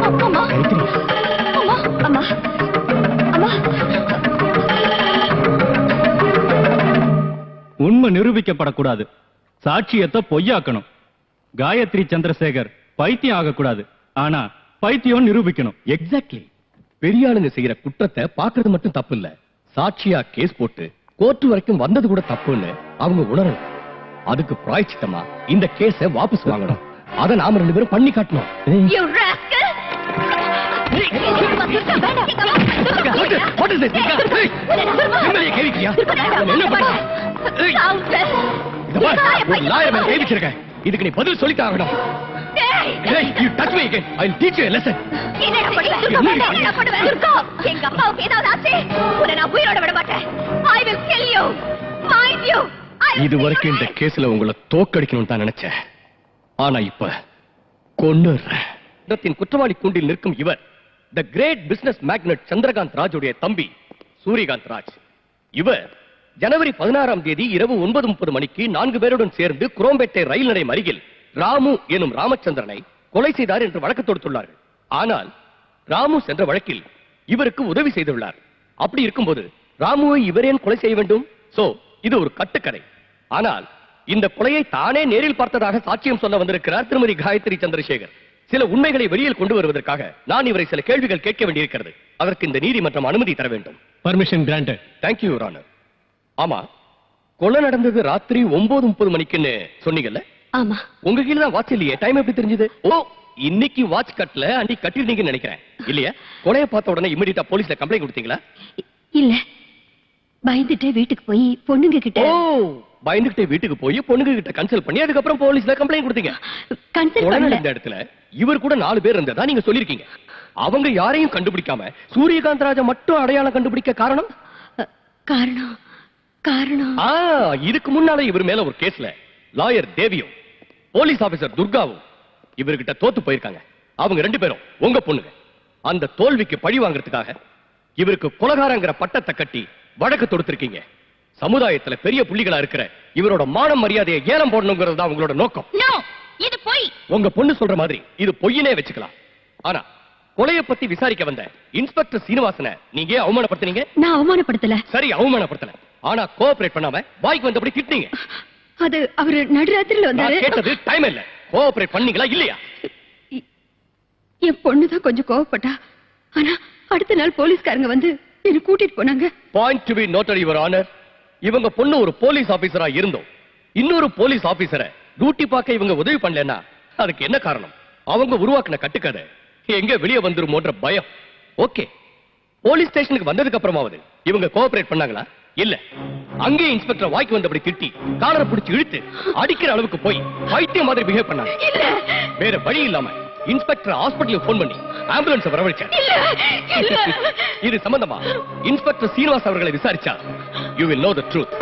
அம்மா அம்மா அம்மா அம்மா. உண்மை நிரூபிக்கப்படக்கூடாது, சாட்சியத்தை பொய்யாக்கணும். காயத்ரி சந்திரசேகர் பைத்தியம் ஆகக்கூடாது, ஆனா பைத்தியம் நிரூபிக்கணும். எக்ஸாக்ட்லி. பெரிய ஆளுங்க செய்யற குற்றத்தை பாக்குறது மட்டும் தப்பு இல்ல, சாட்சியா கேஸ் போட்டு கோர்ட் வரைக்கும் வந்தது கூட தப்புன்னு அவங்க உணரணும். அதுக்கு பிராயச்சித்தமா இந்த கேஸை வாபஸ் வாங்கணும். அத நாம ரெண்டு பேரும் பண்ணி காட்டணும். You rascal! What is this? நிம்மதியை கேவிக்கியா? என்ன பண்ற? இந்த பார், ஒரு லாயர் மேல கை வச்சிருக்கேன். இதுக்கு நீ பதில் சொல்லித்தான் ஆகணும். Hey, you touch me again, I'll teach you a lesson. என்னடா பண்ணுவ? துர்கா, எங்க அப்பாவுக்கு ஏதாவது ஆச்சு உன்னை நான் உயிரோட விட மாட்டேன். I will kill you. Mind you. இது வரைக்கும் இந்த கேஸ்ல உங்களை தோக்கடிக்கணும்னு தான் நினைச்சேன், ஆனா இப்ப கொன்னுறேன். குற்றவாளி கூண்டில் நிற்கும் இவர் தி கிரேட் பிசினஸ் மேக்னட் சந்திரகாந்த் ராஜுடைய தம்பி சூரியகாந்த் ராஜ். இவர் ஜனவரி 16ஆம் தேதி இரவு 9:30 மணிக்கு 4 பேருடன் சேர்ந்து குரோம்பேட்டை ரயில் நிலையம் அருகில் ராமு எனும் ராமச்சந்திரனை கொலை செய்தார் என்று வழக்கு தொடுத்துள்ளார்கள். ஆனால் ராமு சென்ற வழக்கில் இவருக்கு உதவி செய்துள்ளார். அப்படி இருக்கும்போது ராமுவை இவர் ஏன் கொலை செய்ய வேண்டும்? சோ இது ஒரு கட்டுக்கதை. ஆனால் இந்த கொலையை தானே நேரில் பார்த்ததாக சாட்சியம் சொல்ல வந்திருக்கிறார் திருமதி காயத்ரி சந்திரசேகர். சில உண்மைகளை வெளியில் கொண்டு வருவதற்காக நான் இவரை சில கேள்விகள் கேட்க வேண்டியிருக்கிறது. அதற்கு இந்த நீதிமன்றம் அனுமதி தர வேண்டும். Permission granted. Thank you, Your Honor. ஆமா, கொலை நடந்தது ராத்திரி 9:30 மணிக்குன்னு சொன்னீங்கல்ல? ஆமா. உங்க கீழ தான் வாட்ச் இல்லையே, டைம் எப்படி தெரிஞ்சது? ஓ, இன்னைக்கு வாட்ச் கட்டல, அன்னைக்கு கட்டிருந்தீங்கன்னு நினைக்கிறேன். இல்லையா? கொலையை பார்த்த உடனே இமிடியேட்டா போலீஸ்ல கம்ப்ளைண்ட் கொடுத்தீங்களா? இல்ல, பயந்துட்டு வீட்டுக்கு போய் பொண்ணுங்க கிட்ட. ஓ, பயந்துகிட்டே வீட்டுக்கு போய் பொண்ணுங்க கிட்ட கன்சல்ட் பண்ணி அதுக்கப்புறம் போலீஸ்ல கம்ப்ளைண்ட் கொடுத்தீங்க. கன்சல்ட் பண்ணல. இந்த இடத்துல இவர் கூட 4 பேர் இருந்ததா நீங்க சொல்லிருக்கீங்க. அவங்க யாரையும் கண்டுபிடிக்காம சூரியகாந்த் ராஜா மட்டும் அடையாளம் கண்டுபிடிக்க காரணம்? காரணம் இதுக்கு முன்னால இவர் மேல ஒரு கேஸ்ல லாயர் தேவியும் போலீஸ் ஆபீசர் துர்காவும் இவர்கிட்ட தோத்து போயிருக்காங்க. அவங்க 2 பேரும் உங்க பொண்ணுங்க. அந்த தோல்விக்கு பழி வாங்குறதுக்காக இவருக்கு கொலைகாரங்கிற பட்டத்தை கட்டி வழக்கு தொடுத்திருக்கீங்க. சமுதாயத்துல பெரிய புள்ளிகளா இருக்கிற இவரோட மான மரியாதையை ஏலம் போடணுங்கிறது தான் உங்களோட நோக்கம். இது பொய். உங்க பொண்ணு சொல்ற மாதிரி இது பொய்யினே வச்சுக்கலாம். ஆனா கொலையை பத்தி விசாரிக்க வந்த இன்ஸ்பெக்டர் சீனிவாசனை நீங்க அவமானப்படுத்தினீங்க. நான் அவமானப்படுத்தல. சரி, அவமானப்படுத்தல. ஆனா கோஆபரேட் பண்ணாம வாய்க்கு வந்தபடி திட்டினீங்க. அது அவரு நடுராத்திரில வந்தாரு. நான் கேட்டது டைம் இல்ல. கோஆபரேட் பண்ணீங்களா இல்லையா? என் பொண்ணுதான் கொஞ்சம் கோவப்பட்டா. ஆனா அடுத்த நாள் போலீஸ்காரங்க வந்து என்ன கூட்டிட்டு போனாங்க. Point to be noted your honour. இவங்க பொண்ணு ஒரு போலீஸ் ஆபீசரா இருந்தோம் இன்னொரு போலீஸ் ஆபீசரை டியூட்டி பார்க்க இவங்க உதவி பண்ணலன்னா அதுக்கு என்ன காரணம்? அவங்க உருவாக்கின கட்டுக்கதை எங்க வெளியே வந்துருமோன்ற பயம். ஓகே, போலீஸ் ஸ்டேஷனுக்கு வந்ததுக்கு அப்புறமாவது இவங்க கோஆபரேட் பண்ணாங்களா? இல்ல. அங்கே இன்ஸ்பெக்டர் வாய்க்கு வந்தபடி திட்டி காலரை பிடிச்சு இழுத்து அடிக்கிற அளவுக்கு போய் பைத்தியம் மாதிரி பிஹேவ் பண்ணாங்க. வேற வழி இல்லாம இன்ஸ்பெக்டர் ஹாஸ்பிடலுக்கு போன் பண்ணி ஆம்புலன்ஸ் வரவழைச்சார். இது சம்பந்தமா இன்ஸ்பெக்டர் சீனிவாஸ் அவர்களை விசாரிச்சா you will know the truth.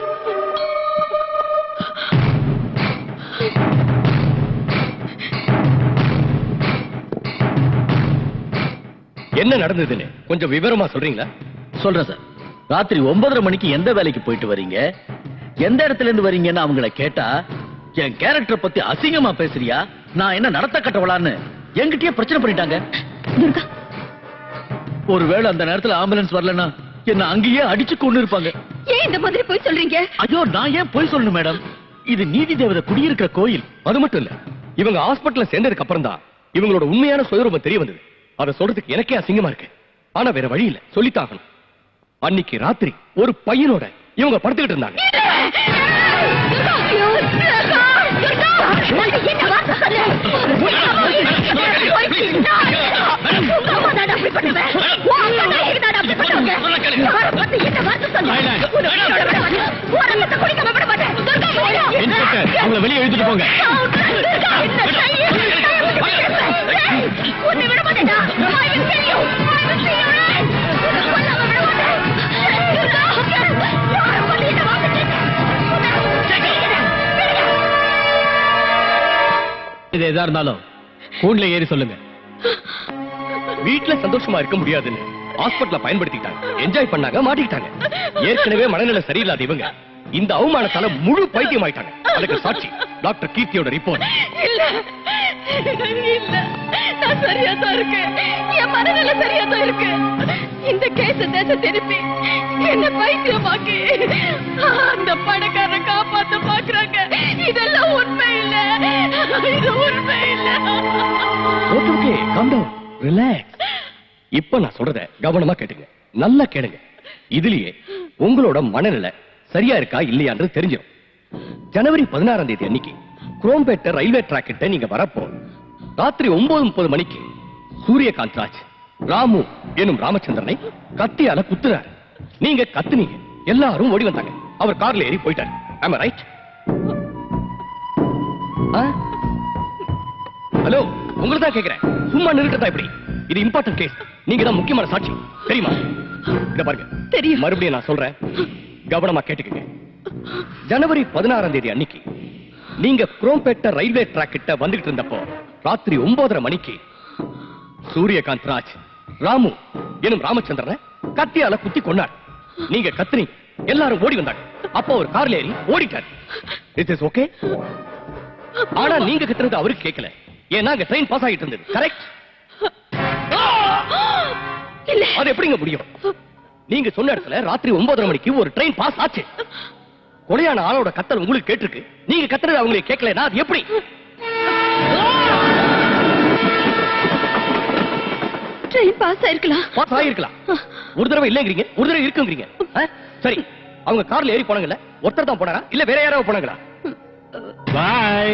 என்ன நடந்ததுன்னு கொஞ்சம் விவரமா சொல்றீங்களா? சொல்றேன் சார். ராத்திரி 9:30 மணிக்கு எந்த வேலைக்கு போயிட்டு வரீங்க, எந்த இடத்துல இருந்து வரீங்கன்னு அவங்கள கேட்டா, என் கேரக்டர் பத்தி அசிங்கமா பேசுறியா, நான் என்ன நடத்த கட்டவளான்னு என்கிட்டயே பிரச்சனை பண்ணிட்டாங்க. ஒருவேளை அந்த நேரத்துல ஆம்புலன்ஸ் வரலன்னா என்ன அங்கேயே அடிச்சு கொண்டு இருப்பாங்க. ஏன் இந்த மாதிரி போய் சொல்றீங்க? ஐயோ, நான் ஏன் போய் சொல்லணும் மேடம்? இது நீதி தேவதை குடியிருக்கிற கோயில். அது மட்டும் இல்ல, இவங்க ஹாஸ்பிடல்ல சேர்ந்ததுக்கு அப்புறம் தான் இவங்களோட உண்மையான சுயரூபம் தெரிய வந்தது. அதை சொல்றதுக்கு எனக்கே அசிங்கமா இருக்கு. ஆனா வேற வழி இல்ல, சொல்லித்தாகணும். அன்னைக்கு ராத்திரி ஒரு பையனோட இவங்க படுத்துக்கிட்டு இருந்தாங்க. அவங்களை வெளியே எழுதிட்டு போங்க. இது எதா இருந்தாலும் கூண்டுல ஏறி சொல்லுங்க. வீட்டுல சந்தோஷமா இருக்க முடியாதுன்னு ஹாஸ்பிடல்ல பயன்படுத்திட்டாங்க. என்ஜாய் பண்ணாங்க, மாட்டிக்கிட்டாங்க. ஏற்கனவே மனநிலை சரியில்லாத இவங்க இந்த அவமானத்தால முழு பைத்தியம் ஆயிட்டாங்க. அதுக்கு சாட்சி டாக்டர் கீர்த்தியோட ரிப்போர்ட். இல்ல இல்ல, நான் சரியா தான் இருக்கேன். என் மனநிலை சரியா தான் இருக்கு. இந்த கேஸ் தேச திருப்பி என்ன பைத்தியமாக்கி அந்த பணக்காரரை காப்பாத்த பாக்குறாங்க. இதெல்லாம் உண்மை இல்ல, இது உண்மை இல்ல. Okay, calm down, relax. இப்ப நான் சொல்றத கவனமா கேட்டுங்க, நல்லா கேளுங்க. இதுலயே உங்களோட மனநிலை சரியா இருக்கா இல்லையான்றது தெரிஞ்சிடும். ஜனவரி 16ஆம் தேதி அன்னைக்கு குரோம்பேட்டை ரயில்வே டிராக் கிட்ட நீங்க வரப்போ ராத்திரி 9:30 மணிக்கு சூரியகாந்த் ராஜ் ராமு எனும் ராமச்சந்திரனை கத்தியால குத்துறாரு. நீங்க கத்துனீங்க, எல்லாரும் ஓடி வந்தாங்க. அவர் கார்ல ஏறி போயிட்டாரு. am I right? ஹலோ, உங்களுக்கு தான் கேக்குறேன், சும்மா நிறுத்ததா இப்படி? இது இம்பார்ட்டன்ட் கேஸ், நீங்க தான் முக்கியமான சாட்சி, தெரியுமா? இத பாருங்க, தெரியும். மறுபடியும் நான் சொல்றேன், கவனமா கேட்டுக்கங்க. ஜனவரி 16ஆம் தேதி அன்னைக்கு நீங்க குரோம்பேட்டை ரயில்வே டிராக் கிட்ட வந்துகிட்டு இருந்தப்போ ராத்திரி 9:30 மணிக்கு சூரியகாந்த் ராஜ் ராமு எனும் ராமச்சந்திரனை கத்தியால குத்தி கொண்டார். நீங்க கத்துனீங்க, எல்லாரும் ஓடி வந்தாங்க. அப்போ ஒரு கார்ல ஏறி ஓடிட்டார். It is okay. ஆனா நீங்க கத்துனது அவருக்கு கேட்கல, ஏன்னா அங்க ட்ரெயின் பாஸ் ஆகிட்டு இருந்தது. கரெக்ட்? அது எப்படிங்க முடியும்? நீங்க சொன்ன இடத்துல ராத்திரி 9:30 மணிக்கு ஒரு ட்ரெயின் பாஸ் ஆச்சு. கொலையான ஆளோட கத்தல் உங்களுக்கு கேட்டிருக்கு, நீங்க கத்துறது அவங்களுக்கு கேட்கலனா அது எப்படி? ட்ரெயின் பாஸ் ஆயிருக்கலாம். பாஸ் ஆயிருக்கலாம். ஒரு தடவை இல்லங்கறீங்க, ஒரு தடவை இருக்குங்கறீங்க. சரி, அவங்க கார்ல ஏறி போனாங்கல்ல, ஒருத்தர் தான் போனாரா இல்ல வேற யாராவது போனாங்களா? பை.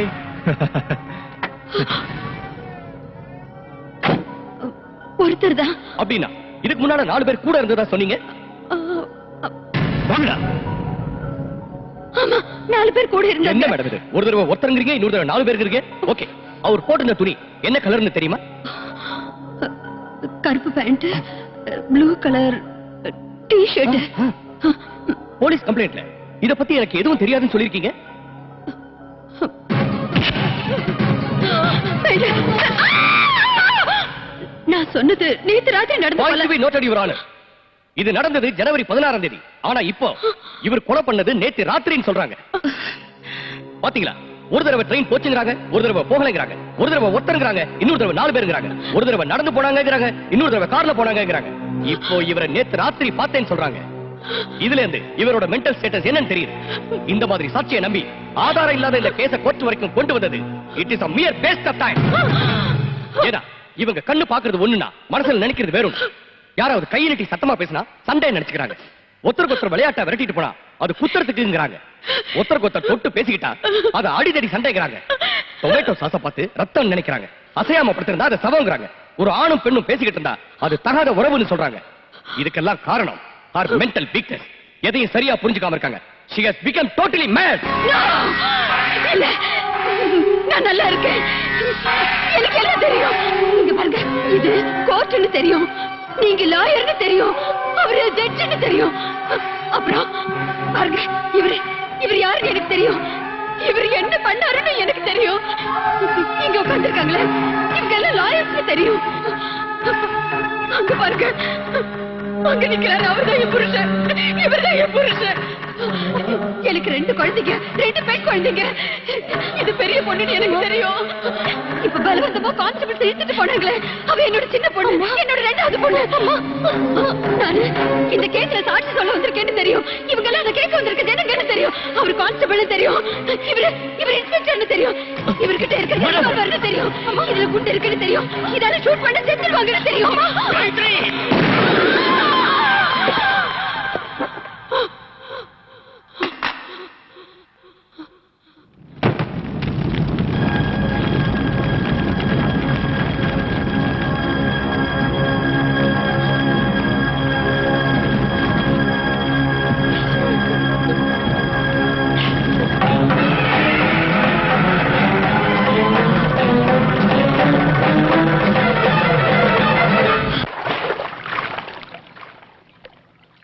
ஒருத்தர் தான். அப்படினா இதுக்கு முன்னால 4 பேர் கூட இருந்ததா சொன்னீங்க. வாங்கடா. ஆமா, 4 பேர் கூட இருந்தாங்க. என்ன மேடம் இது? ஒரு தடவை ஒருத்தருங்கறீங்க, இன்னொரு தடவை 4 பேர் இருக்கீங்க. ஓகே, அவர் போட்டிருந்த துணி என்ன கலர்னு தெரியுமா? கருப்பு pant, blue colour t-shirt. Police கம்ப்ளைண்ட்ல இத பத்தி எனக்கு எதுவும் தெரியாதுன்னு சொல்லிருக்கீங்க. நான் சொன்னது நேத்து ராத்திரி நடந்த போல. Noted your honour. இது நடந்தது ஜனவரி 16ஆம் தேதி. ஆனா இப்போ இவர் கொலை பண்ணது நேத்து ராத்திரின்னு சொல்றாங்க. பாத்தீங்களா? ஒரு தடவை ட்ரெயின் போச்சுங்கறாங்க, ஒரு தடவை போகலைங்கறாங்க, ஒரு தடவை ஒருத்தருங்கறாங்க, இன்னொரு தடவை 4 பேருங்கறாங்க, ஒரு தடவை நடந்து போனாங்கங்கறாங்க, இன்னொரு தடவை கார்ல போனாங்கங்கறாங்க. இப்போ இவரை நேத்து ராத்திரி பார்த்தேன்னு சொல்றாங்க. இதுல இருந்து இவரோட மென்டல் ஸ்டேட்டஸ் என்னன்னு தெரியுது. இந்த மாதிரி சாட்சியை நம்பி ஆதாரம் இல்லாத இந்த கேஸ கோர்ட் வரைக்கும் கொண்டு வந்தது it is a mere waste of time. ஏன்னா இவங்க கண்ணு பாக்குறது ஒண்ணுனா மனசுல நினைக்கிறது வேற ஒண்ணு. யாராவது கையை நீட்டி சத்தமா பேசினா சண்டை நினைச்சுக்கிறாங்க. ஒருத்தருக்கு ஒருத்தர் விளையாட்டை விரட்டிட்டு போனா அது குத்துறதுக்குங்கிறாங்க. ஒருத்தருக்கு ஒருத்தர் தொட்டு பேசிக்கிட்டா அது அடிதடி சண்டைங்கிறாங்க. டொமேட்டோ சாச பார்த்து ரத்தம் நினைக்கிறாங்க. அசையாம படுத்திருந்தா அது சவங்கிறாங்க. ஒரு ஆணும் பெண்ணும் பேசிக்கிட்டு இருந்தா அது தகாத உறவுன்னு சொல்றாங்க. இதுக்கெல்லாம் காரணம் her mental weakness. எதையும் சரியா புரிஞ்சுக்காம இருக்காங்க. She has become totally mad. இல்ல, நான் நல்லா இருக்கேன். எனக்கு எல்லாம் தெரியும். இங்க பாருங்க, இது கோர்ட்னு தெரியும், நீங்க லாயர்னு தெரியும், அவரு ஜட்ஜ்னு தெரியும். அப்புறம் பாருங்க, இவர் யாருன்னு எனக்கு தெரியும், இவர் என்ன பண்ணாருன்னு எனக்கு தெரியும். இங்க உட்கார்ந்திருக்காங்களே இவங்க எல்லாம் லாயர்ஸ்னு தெரியும். அங்க பாருங்க, அங்க நிக்கிறாரு, அவர்தான் என் புருஷன், இவர்தான் என் புருஷன். எனக்கு 2 குழந்தைங்க, 2 பெண் குழந்தைங்க. இது பெரிய பொண்ணுன்னு எனக்கு தெரியும். இப்ப பலவந்தமா கான்ஸ்டபிள்ஸ் இழுத்துட்டு போனாங்களே, அவ என்னோட சின்ன பொண்ணு, என்னோட 2வது பொண்ணு. நானு இந்த கேஸ்ல சாட்சி சொல்ல வந்திருக்கேன்னு தெரியும். இவங்க எல்லாம் அதை கேட்க வந்திருக்க ஜனங்கன்னு தெரியும். அவர் கான்ஸ்டபிள் தெரியும், இவர் இன்ஸ்பெக்டர்னு தெரியும், இவர்கிட்ட இருக்கிற தெரியும், இதுல குண்டு இருக்குன்னு தெரியும், இதால ஷூட் பண்ண செத்துருவாங்கன்னு தெரியும்.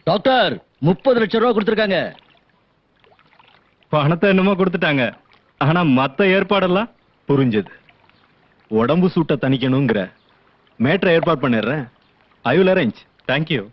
டாக்டர் 30 லட்சம் ரூபாய் கொடுத்திருக்காங்க. பணத்தை என்னமோ கொடுத்துட்டாங்க, ஆனா மத்த ஏற்பாடெல்லாம் புரிஞ்சது. உடம்பு சூட்டை தணிக்கணுங்கிற மேட்டரை ஏற்பாடு பண்ணிடுறேன். I will arrange. தேங்க்யூ.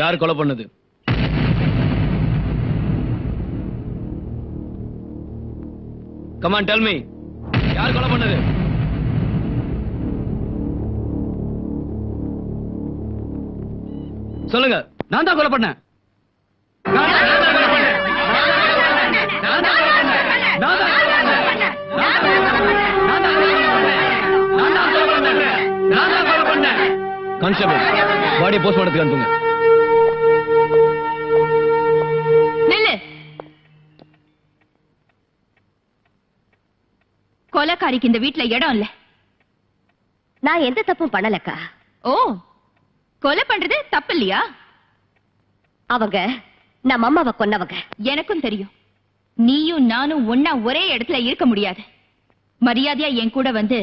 யார் கொலை பண்ணது? Come on, tell me. யார் கொலை பண்ணது? சொல்லுங்க. நான் தான் கொலை பண்ணேன். கான்ஸ்டபிள், பாடியை போஸ்ட்மார்ட்டத்துக்கு அனுப்புங்க. நில்லு. கொலைக்காரிக்கு இந்த வீட்ல இடம் இல்ல. நான் எந்த தப்பும் பண்ணலக்கா. ஓ, கொலை பண்றது தப்பு இல்லையா? அவங்க நம்ம அம்மாவை கொன்னவங்க. எனக்கும் தெரியும். நீயும் நானும் ஒன்னா ஒரே இடத்துல இருக்க முடியாது. மரியாதையா என் கூட வந்து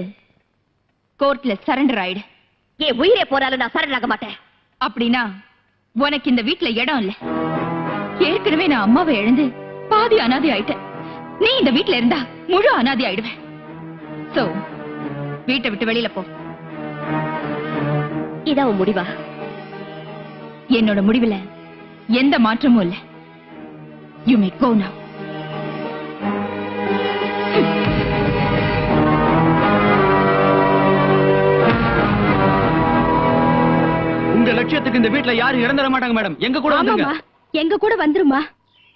கோர்ட்ல சரண்டர் ஆயிடு. என் உயிரே போனாலும் நான் சரண்டர் ஆக மாட்டேன். அப்படின்னா உனக்கு இந்த வீட்ல இடம் இல்ல. ஏற்கனவே நான் அம்மாவை இழந்து பாதி அனாதை ஆயிட்டேன். நீ இந்த வீட்ல இருந்தா முழு அனாதை ஆயிடுவேன். சோ வீட்டை விட்டு வெளியில போ. இதான் முடிவா? என்னோட முடிவுல எந்த மாற்றமும் இல்ல. You may go now. உங்க லட்சியத்துக்கு இந்த வீட்ல யாரும் இறந்துட மாட்டாங்க மேடம். எங்க கூட வந்துருங்க. எங்க கூட வந்துருமா?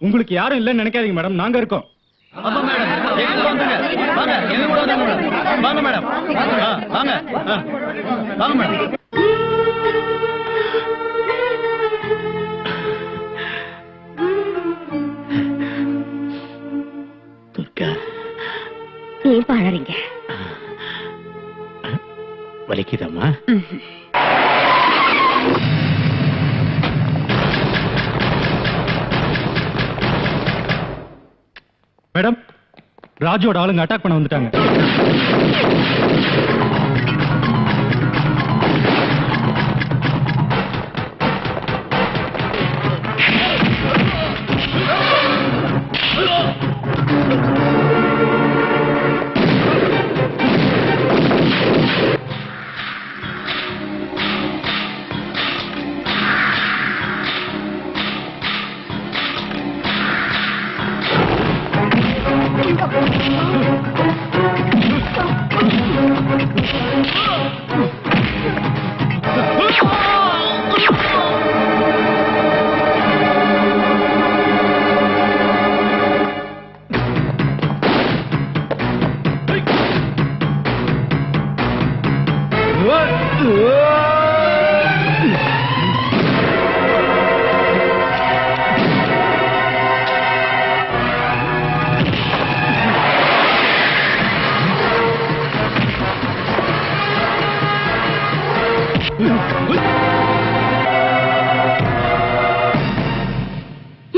உங்களுக்கு யாரும் இல்லைன்னு நினைக்காதீங்க மேடம், நாங்க இருக்கோம். அப்பா மேடம், எங்க கூட வந்துருங்க. வாங்க, எங்க கூட வந்துருங்க மேடம். வாங்க மேடம். வாங்க. வாங்க மேடம். துர்கா, ஏன் பாழறீங்க? வலிக்குதம்மா? மேடம், ராஜோட ஆளுங்க அட்டாக் பண்ண வந்துட்டாங்க.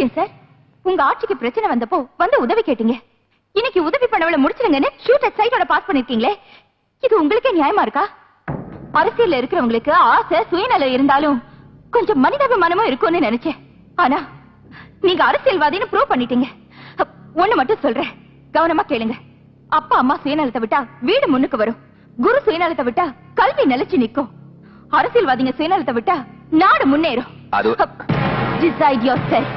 ஏன் சார், உங்க ஆட்சிக்கு பிரச்சனை வந்தப்போ வந்து உதவி கேட்டீங்க. இன்னைக்கு உதவி பண்ணவள முடிச்சிருங்கன்னு ஷூட் அட் சைட்டோட பாஸ் பண்ணிருக்கீங்களே, இது உங்களுக்கே நியாயமா இருக்கா? அரசியல்ல இருக்கிறவங்களுக்கு ஆசை சுயநலம் இருந்தாலும் கொஞ்சம் மனிதாபிமானமும் இருக்கும்னு நினைச்சேன். ஆனா நீங்க அரசியல்வாதின்னு ப்ரூவ் பண்ணிட்டீங்க. ஒண்ணு மட்டும் சொல்றேன், கவனமா கேளுங்க. அப்பா அம்மா சுயநலத்தை விட்டா வீடு முன்னுக்கு வரும். குரு சுயநலத்தை விட்டா கல்வி நிலைச்சு நிக்கும். அரசியல்வாதிங்க சுயநலத்தை விட்டா நாடு முன்னேறும். Decide yourself.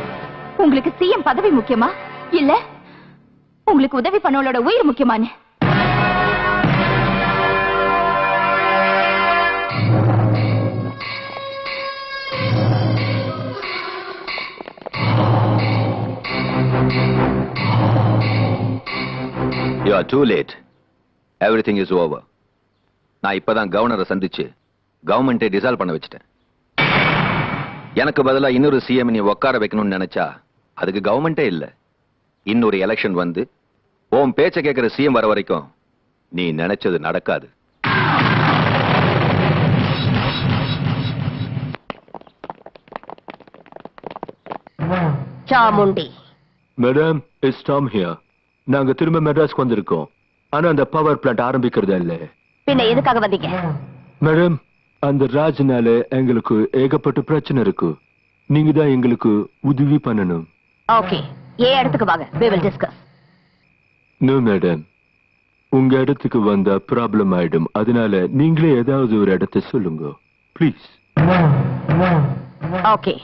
உங்களுக்கு சிஎம் பதவி முக்கியமா இல்ல உங்களுக்கு உதவி பண்ணவளோட உயிர் முக்கியமானு? You are too late. Everything is over. நான் இப்பதான் கவர்னரை சந்திச்சு கவர்மெண்ட்டை டிசால்வ் பண்ண வச்சிட்டேன். எனக்கு பதிலா இன்னொரு சிஎம் நீ உட்கார வைக்கணும்னு நினைச்சா அதுக்கு கவர்மெண்டே இல்ல. இன்னொரு எலெக்ஷன் வந்து உன் பேச்ச கேட்கிற சிஎம் வர வரைக்கும் நீ நினைச்சது நடக்காது. Chamundi. Madam, it's Tom here. நாங்க திரும்ப மெட்ராஸ்க்கு வந்திருக்கோம். ஆனா அந்த பவர் பிளான்ட் ஆரம்பிக்கிறதா இல்ல. பின்ன எதுக்காக வந்தீங்க? மேடம், அந்த ராஜ்னால எங்களுக்கு ஏகப்பட்ட பிரச்சனை இருக்கு. நீங்க தான் எங்களுக்கு உதவி பண்ணணும். ஓகே, ஏன் இடத்துக்கு வாங்க, we will discuss. No madam, உங்க இடத்துக்கு வந்தா ப்ராப்ளம் ஆயிடும். அதனால நீங்களே ஏதாவது ஒரு இடத்தை சொல்லுங்க please. Okay.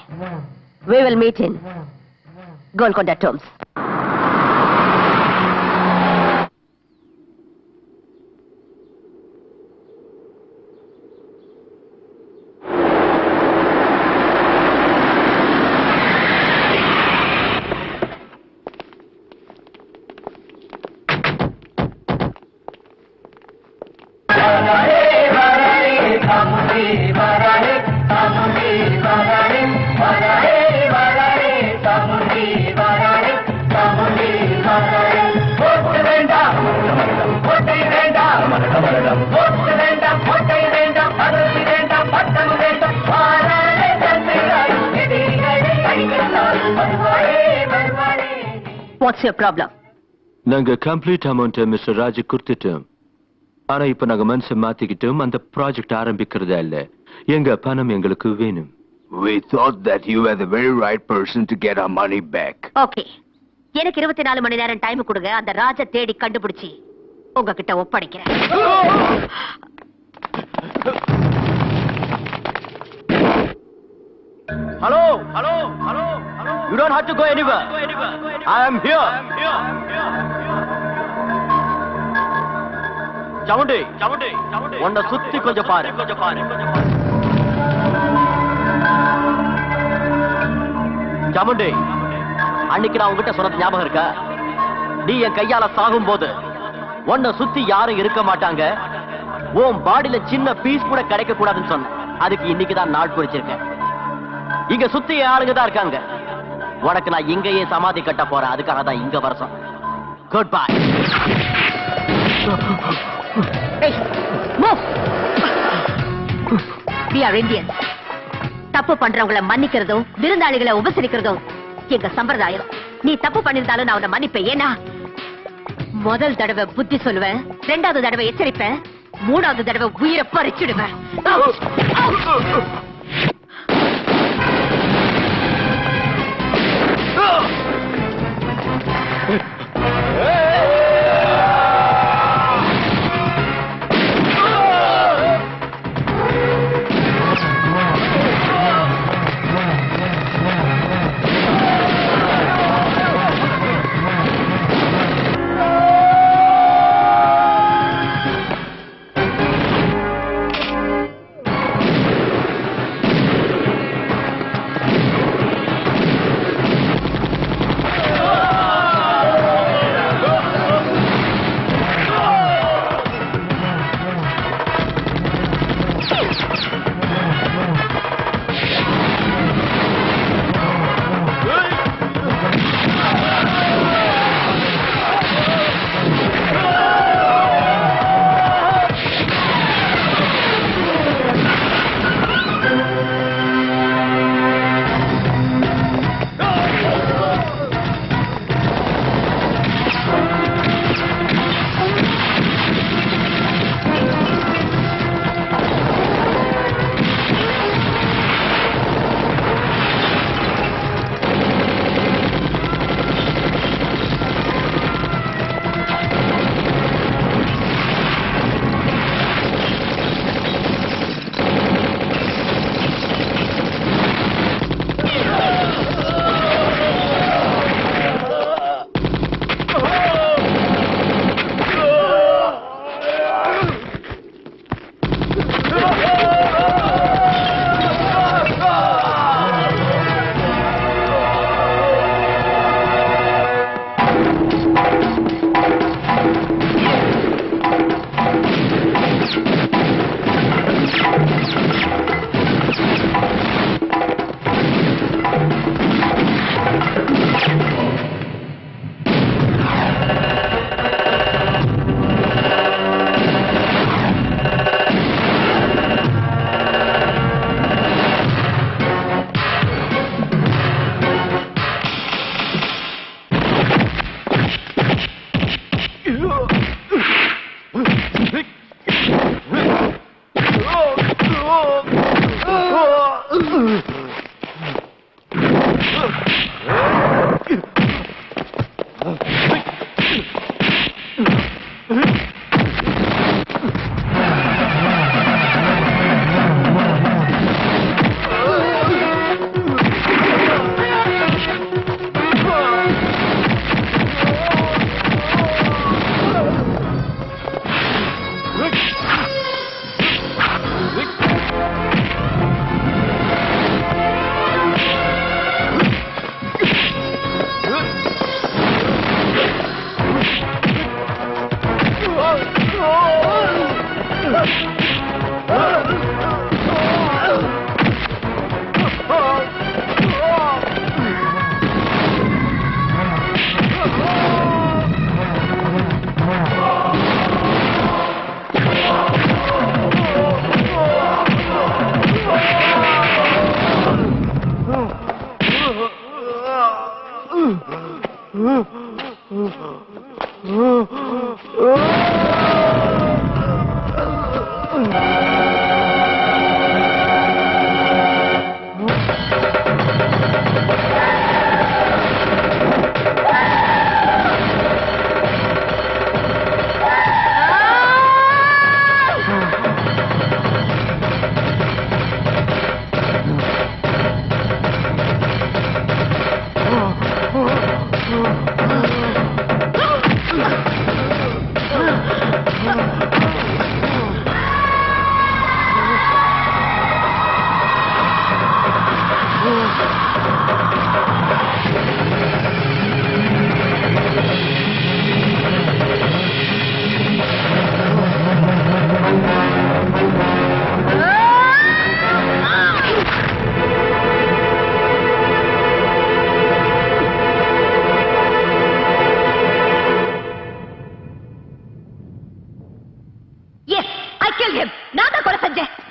We will meet in Golconda Tombs. What's your problem? நாங்க கம்ப்ளீட் அமௌண்ட் மிஸ்டர் ராஜ் கொடுத்துட்டோம். ஆனா இப்ப நாங்க மனசை மாத்திக்கிட்டோம். அந்த ப்ராஜெக்ட் ஆரம்பிக்கிறதா இல்ல. எங்க பணம் எங்களுக்கு வேணும். We thought that you were the very right person to get our money back. Okay. எனக்கு 24 மணி நேரம் டைம் கொடுங்க. அந்த ராஜ தேடி கண்டுபிடிச்சி உங்ககிட்ட ஒப்படைக்கிறேன். Hello, hello, hello, hello. You don't have to go anywhere. I am here. Chamundi, Chamundi, Chamundi. உன்னை சுத்தி கொஞ்சம் பாரு. சாமுண்டி, அன்னைக்கு நான் உங்ககிட்ட சொன்னது ஞாபகம் இருக்கா? நீ என் கையால சாகும் போது உன்னை சுத்தி யாரும் இருக்க மாட்டாங்க. உன் பாடியில சின்ன பீஸ் கூட கிடைக்க கூடாதுன்னு சொன்ன. அதுக்கு இன்னைக்கு தான் நாள் குறிச்சிருக்கேன். இங்க சுத்தி ஆளுங்க தான் இருக்காங்க. உனக்கு நான் இங்கேயே சமாதி கட்ட போறேன். அதுக்காக தான் இங்க வர சொன்னேன். Good bye. We are Indians. தப்பு பண்றவங்களை மன்னிக்கிறதும் விருந்தாளிகளை உபசரிக்கிறதும் எங்க சம்பிரதாயம். நீ தப்பு பண்ணிருந்தாலும் நான் உன்னை மன்னிப்பேன். ஏன்னா முதல் தடவை புத்தி சொல்லுவேன், 2வது தடவை எச்சரிப்பேன், 3வது தடவை உயிரை பறிச்சிடுவேன்.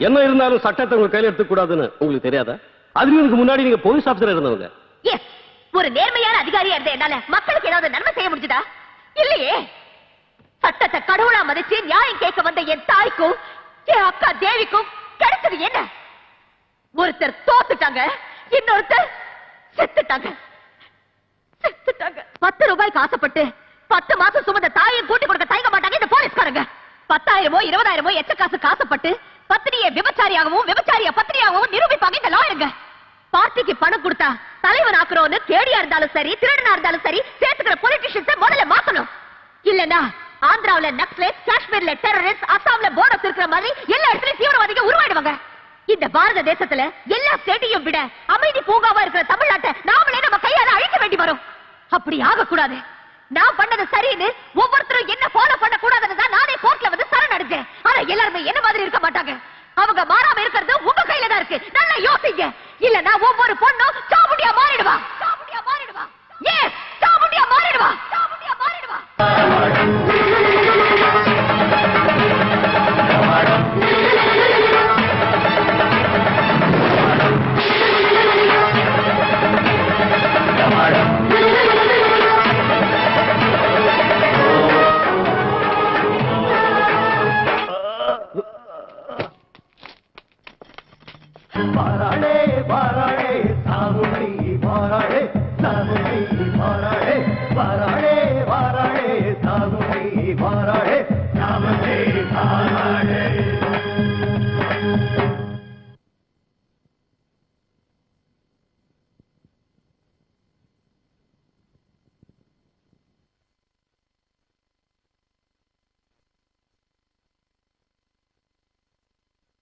என்ன இருந்தாலும் சட்டத்தை உங்க கையில எடுத்துக்க கூடாதுன்னு உங்களுக்கு தெரியாதா? அதுக்கு முன்னாடி நீங்க போலீஸ் ஆபீசரா இருந்தவங்க. ஒரு நேர்மையான அதிகாரியா இருந்த என்னால மக்களுக்கு ஏதாவது நன்மை செய்ய முடிஞ்சதா? இல்லையே. சட்டத்தை கடவுளா மதிச்சு நியாயம் கேட்க வந்த என் தாய்க்கும் என் அக்கா தேவிக்கும் கிடைச்சது என்ன? ஒருத்தர் தோத்துட்டாங்க, இன்னொருத்தர் செத்துட்டாங்க. 10 ரூபாய்க்கு ஆசைப்பட்டு 10 மாசம் சுமந்த தாயும் கூட்டி கொடுக்க தயங்க மாட்டாங்க இந்த போலீஸ்காரங்க. 10,000மோ 20,000மோ எச்ச காசு காசப்பட்டு பத்தினியை விபச்சாரியாகவும் விபச்சாரிய பத்தினியாகவும் நிரூபிப்பாங்க இந்த லாயருங்க. பார்ட்டிக்கு பணம் கொடுத்தா தலைவன் ஆக்குறோன்னு கேடியா இருந்தாலும் சரி, திருடனா இருந்தாலும் சரி, சேர்த்துக்கிற பொலிட்டிஷியன்ஸை முதல்ல மாத்தணும். இல்லன்னா ஆந்திராவுல நக்சலைட், காஷ்மீர்ல டெரரிஸ்ட், அசாம்ல போனஸ் இருக்கிற மாதிரி எல்லா இடத்துலயும் தீவிரவாதிகள் உருவாயிடுவாங்க. இந்த பாரத தேசத்துல எல்லா ஸ்டேட்டையும் விட அமைதி பூங்காவா இருக்கிற தமிழ்நாட்டை நாமளே நம்ம கையால அழிக்க வேண்டி வரும். அப்படி ஆகக்கூடாது. நான் பண்ணது சரின்னு ஒவ்வொருத்தரும் என்ன ஃபாலோ பண்ண கூடாதுன்னு தான் நானே கோர்ட்ல வந்து சரணடைஞ்சேன். ஆனா எல்லாருமே என்ன மாதிரி இருக்க மாட்டாங்க. அவங்க மாறாம இருக்கிறது உங்க கையில தான் இருக்கு. நல்லா யோசிங்க. இல்லன்னா ஒவ்வொரு பொண்ணும்